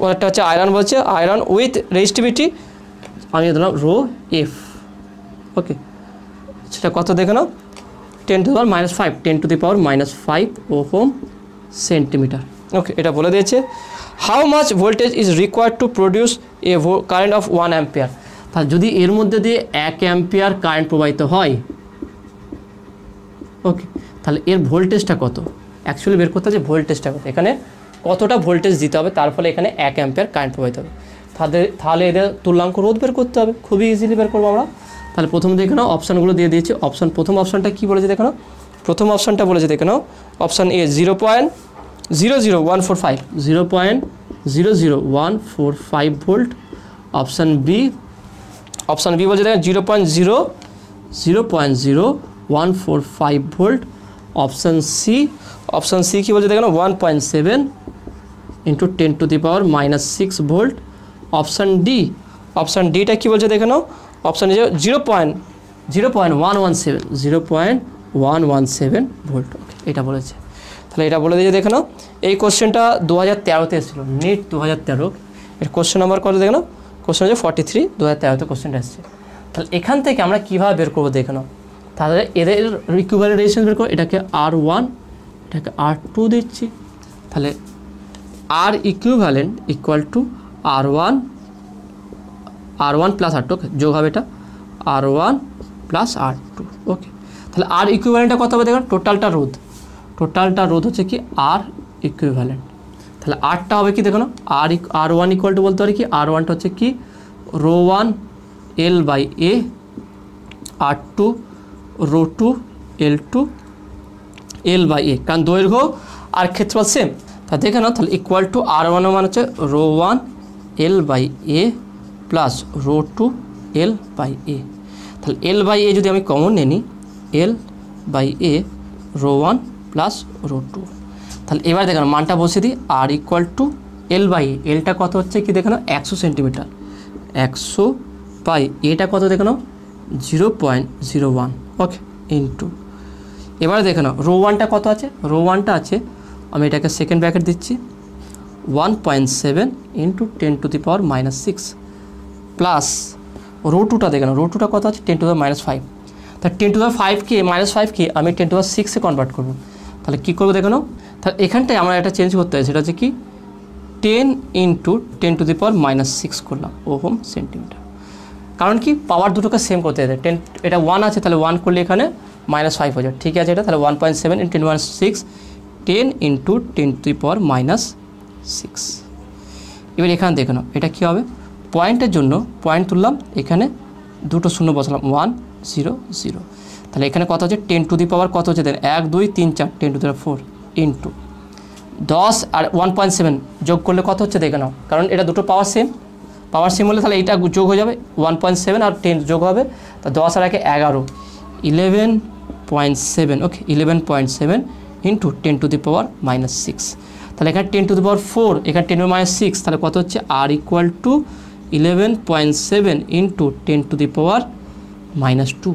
পরেরটা হচ্ছে আয়রন বলছে, আয়রন উইথ রেজিস্টিভিটি আমি দিলাম রো এফ। ওকে সেটা কত দেখে নাও, 10 to the power minus 5, 10 to the power minus 5 ohm centimetre. Okay এটা বলে দিয়েছে। How much voltage is required to produce a current of 1 ampere, তাহলে যদি এর মধ্যে দিয়ে 1 অ্যাম্পিয়ার কারেন্ট প্রবাহিত হয়, ওকে তাহলে এর ভোল্টেজটা কত, অ্যাকচুয়ালি বের করতে হবে যে ভোল্টেজটা কত, এখানে কতটা ভোল্টেজ দিতে হবে, তার ফলে এখানে 1 অ্যাম্পিয়ার কারেন্ট প্রবাহিত হবে। তাহলে এদের তুল্যাঙ্ক রোধ বের করতে হবে, খুবই ইজিলি বের করবো আমরা। তাহলে প্রথম দেখে নাও, অপশানগুলো দিয়ে দিয়েছি। প্রথম অপশানটা কী বলেছে দেখে নাও, প্রথম অপশানটা বলেছে দেখে নাও, option A 0.00145, 0.00145 volt. Option B বলছে দেখেন 0.00145 ভোল্ট। অপশান সি কী বলছে দেখেন 1.7 into 10 to the power minus 6 volt. Option ডিটা কী বলছে দেখে নাও, অপশান 0.117 ভোল্ট। এটা বলেছে, তাহলে এটা বলে দিয়েছে দেখে নাও। এই কোশ্চেনটা 2013-তে এসেছিলো, নিট 2013, এর কোশ্চেন নাম্বার কত দেখে নাও, কোশ্চেন হচ্ছে 43, 2013-তে কোশ্চেনটা এসেছে। তাহলে এখান থেকে আমরা কীভাবে বের করবো দেখে নাও, তাহলে এদের ইকুইভ্যালেন্ট রেজিস্ট্যান্স বের করো, এটাকে R1 এটাকে R2 দিচ্ছি, তাহলে R equivalent equal two R1 plus R2, ওকে যোগ হবে এটা R1 প্লাস R2। ওকে তাহলে R ইকুইভ্যালেন্টটা কত হবে দেখুন, টোটালটা রোধ হচ্ছে কি R ইকুইভ্যালেন্ট, তাহলে Rটা হবে কি দেখুন, R1 ইকুয়াল টু বলতে পারি কি, R1টা হচ্ছে কি rho 1 L by A, R2 rho 2 L2 L by A, কারণ দৈর্ঘ্য আর ক্ষেত্রফল সেম, তা দেখে নাও। তাহলে ইকুয়াল টু R1 মানে হচ্ছে rho 1 L by A plus rho 2 L by A, তাহলে L বাই A যদি আমি কমন নিই, L by A rho 1 plus rho 2, তাহলে এবার দেখেন মানটা বসিয়ে দিই, R equal to L by A, এলটা কত হচ্ছে কি দেখে নাও 100 সেন্টিমিটার, 100 বাই এটা কত দেখে নাও 0.01। ওকে ইন্টু এবার দেখে নাও রো 1টা কত আছে, রো 1টা আছে, আমি এটাকে সেকেন্ড ব্র্যাকেট দিচ্ছি 1.7 into 10 to the power minus 6 plus rho টুটা দেখে নাও, রো টুটা কত আছে 10 টু দ্য -5, তা 10 টু দ্য 5কে -5কে আমি 10 টু দ্য 6-এ কনভার্ট করবো। তাহলে কী করবো দেখে নাও, তাহলে এখানটায় আমরা একটা চেঞ্জ করতে হয়, সেটা হচ্ছে কি 10 ইন্টু 10 টু দি পাওয়ার -6 করলাম ওহম সেন্টিমিটার। কারণ কি পাওয়ার দুটোকে সেম করতে হবে, 10 এটা 1 আছে তাহলে 1 করলে এখানে -5 হয়ে যায়, ঠিক আছে। এটা তাহলে 1.7 ইন্টু 10 6, 10 ইন্টু 10 টু দি পাওয়ার -6। এবার এখানে দেখে নাও এটা কী হবে, পয়েন্টের জন্য পয়েন্ট তুললাম, এখানে দুটো শূন্য বসালাম 1 0 0, তাহলে এখানে কত হচ্ছে 10 টু দি পাওয়ার কত হচ্ছে দেন 1 2 3 4 10 টু দি পাওয়ার 4 ইন্টু 10 আর 1.7 যোগ করলে কত হচ্ছে দেখে নাও, কারণ এটা দুটো পাওয়ার সেম হলে তাহলে এটা যোগ হয়ে যাবে 1.7 আর 10 যোগ হবে, তা 10 আর 1 11 11.7, ওকে 11.7 ইন্টু 10 টু দি পাওয়ার -6, তাহলে এখানে 10 টু দি পাওয়ার 4, এখানে 10 টু -6, তাহলে কত হচ্ছে R equal to 11.7 into 10 to the power -2,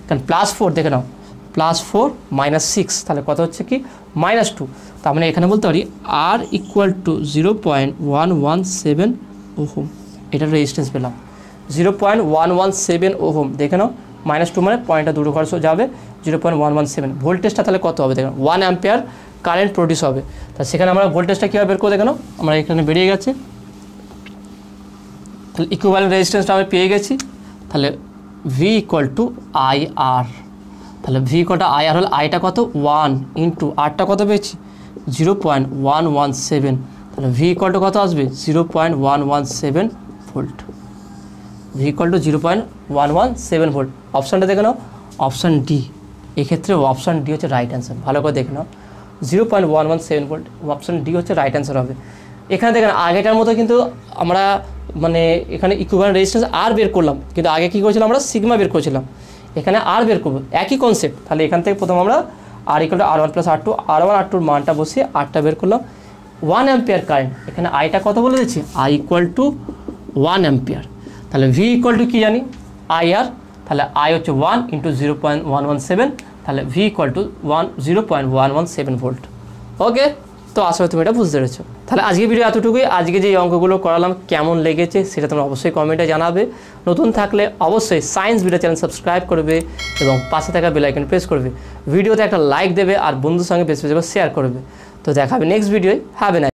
কারণ +4 দেখে নাও +4 -6, তাহলে কত হচ্ছে কি -2, তার মানে এখানে বলতে পারি আর ইকুয়াল টু 0.117 ওহম, এটার রেজিস্ট্যান্স পেলাম 0.117 ওহম। দেখে নাও -2 মানে পয়েন্টটা দুটো খরচ যাবে 0.117, ভোল্টেজটা তাহলে কত হবে দেখো 1 অ্যাম্পিয়ার কারেন্ট প্রডিউস হবে, তা সেখানে আমরা ভোল্টেজটা কীভাবে বের করে দেখে নাও, আমরা এখানে বেরিয়ে গেছে, তাহলে ইকুইভ্যালেন্ট রেজিস্ট্যান্সটা আমি পেয়ে গেছি, তাহলে ভি ইকুয়াল টু IR, তাহলে ভি ইকুয়াল টু IR হলে আইটা কত 1 ইন্টু আরটা কত পেয়েছি 0.117, তাহলে ভি ইকুয়াল টু কত আসবে 0.117 volt, V equal to 0.117 volt. অপশানটা দেখে নাও অপশান ডি, এক্ষেত্রে অপশান ডি হচ্ছে রাইট অ্যান্সার, ভালো করে দেখে নাও 0.117 ভোল্ট, অপশান ডি হচ্ছে রাইট অ্যান্সার হবে। এখানে দেখেন আগেটার মতো কিন্তু আমরা মানে এখানে ইকুইভ্যালেন্ট রেজিস্ট্যান্স আর বের করলাম, কিন্তু আগে কী করেছিলাম আমরা সিগমা বের করেছিলাম, এখানে আর বের করবো, একই কনসেপ্ট। তাহলে এখান থেকে প্রথম আমরা আর equal two R1 + R2, R1 R2 এর মানটা বসিয়ে আরটা বের করলাম 1 অ্যাম্পিয়ার কারেন্ট, এখানে আইটা কত বলে দিচ্ছি আই ইকুয়াল টু 1 অ্যাম্পিয়ার, তাহলে ভি ইকুয়াল টু কী জানি IR, তাহলে আই হচ্ছে 1 ইন্টু 0.117, তাহলে ভি ইকুয়াল টু 0.117 ভোল্ট। ওকে, তো আসলে তুমি এটা বুঝতে পেরেছো। তাহলে আজকে ভিডিও এতটুকুই, আজকে যে অঙ্কগুলো করালাম কেমন লেগেছে সেটা তোমরা অবশ্যই কমেন্টে জানাবে, নতুন থাকলে অবশ্যই সায়েন্স ভিডিও চ্যানেল সাবস্ক্রাইব করবে এবং পাশে থাকা বেল আইকন প্রেস করবে, ভিডিওতে একটা লাইক দেবে আর বন্ধুর সঙ্গে বেশি বেশি শেয়ার করবে। তো দেখা হবে নেক্সট ভিডিওয়, হ্যাভ এ নাইস ডে।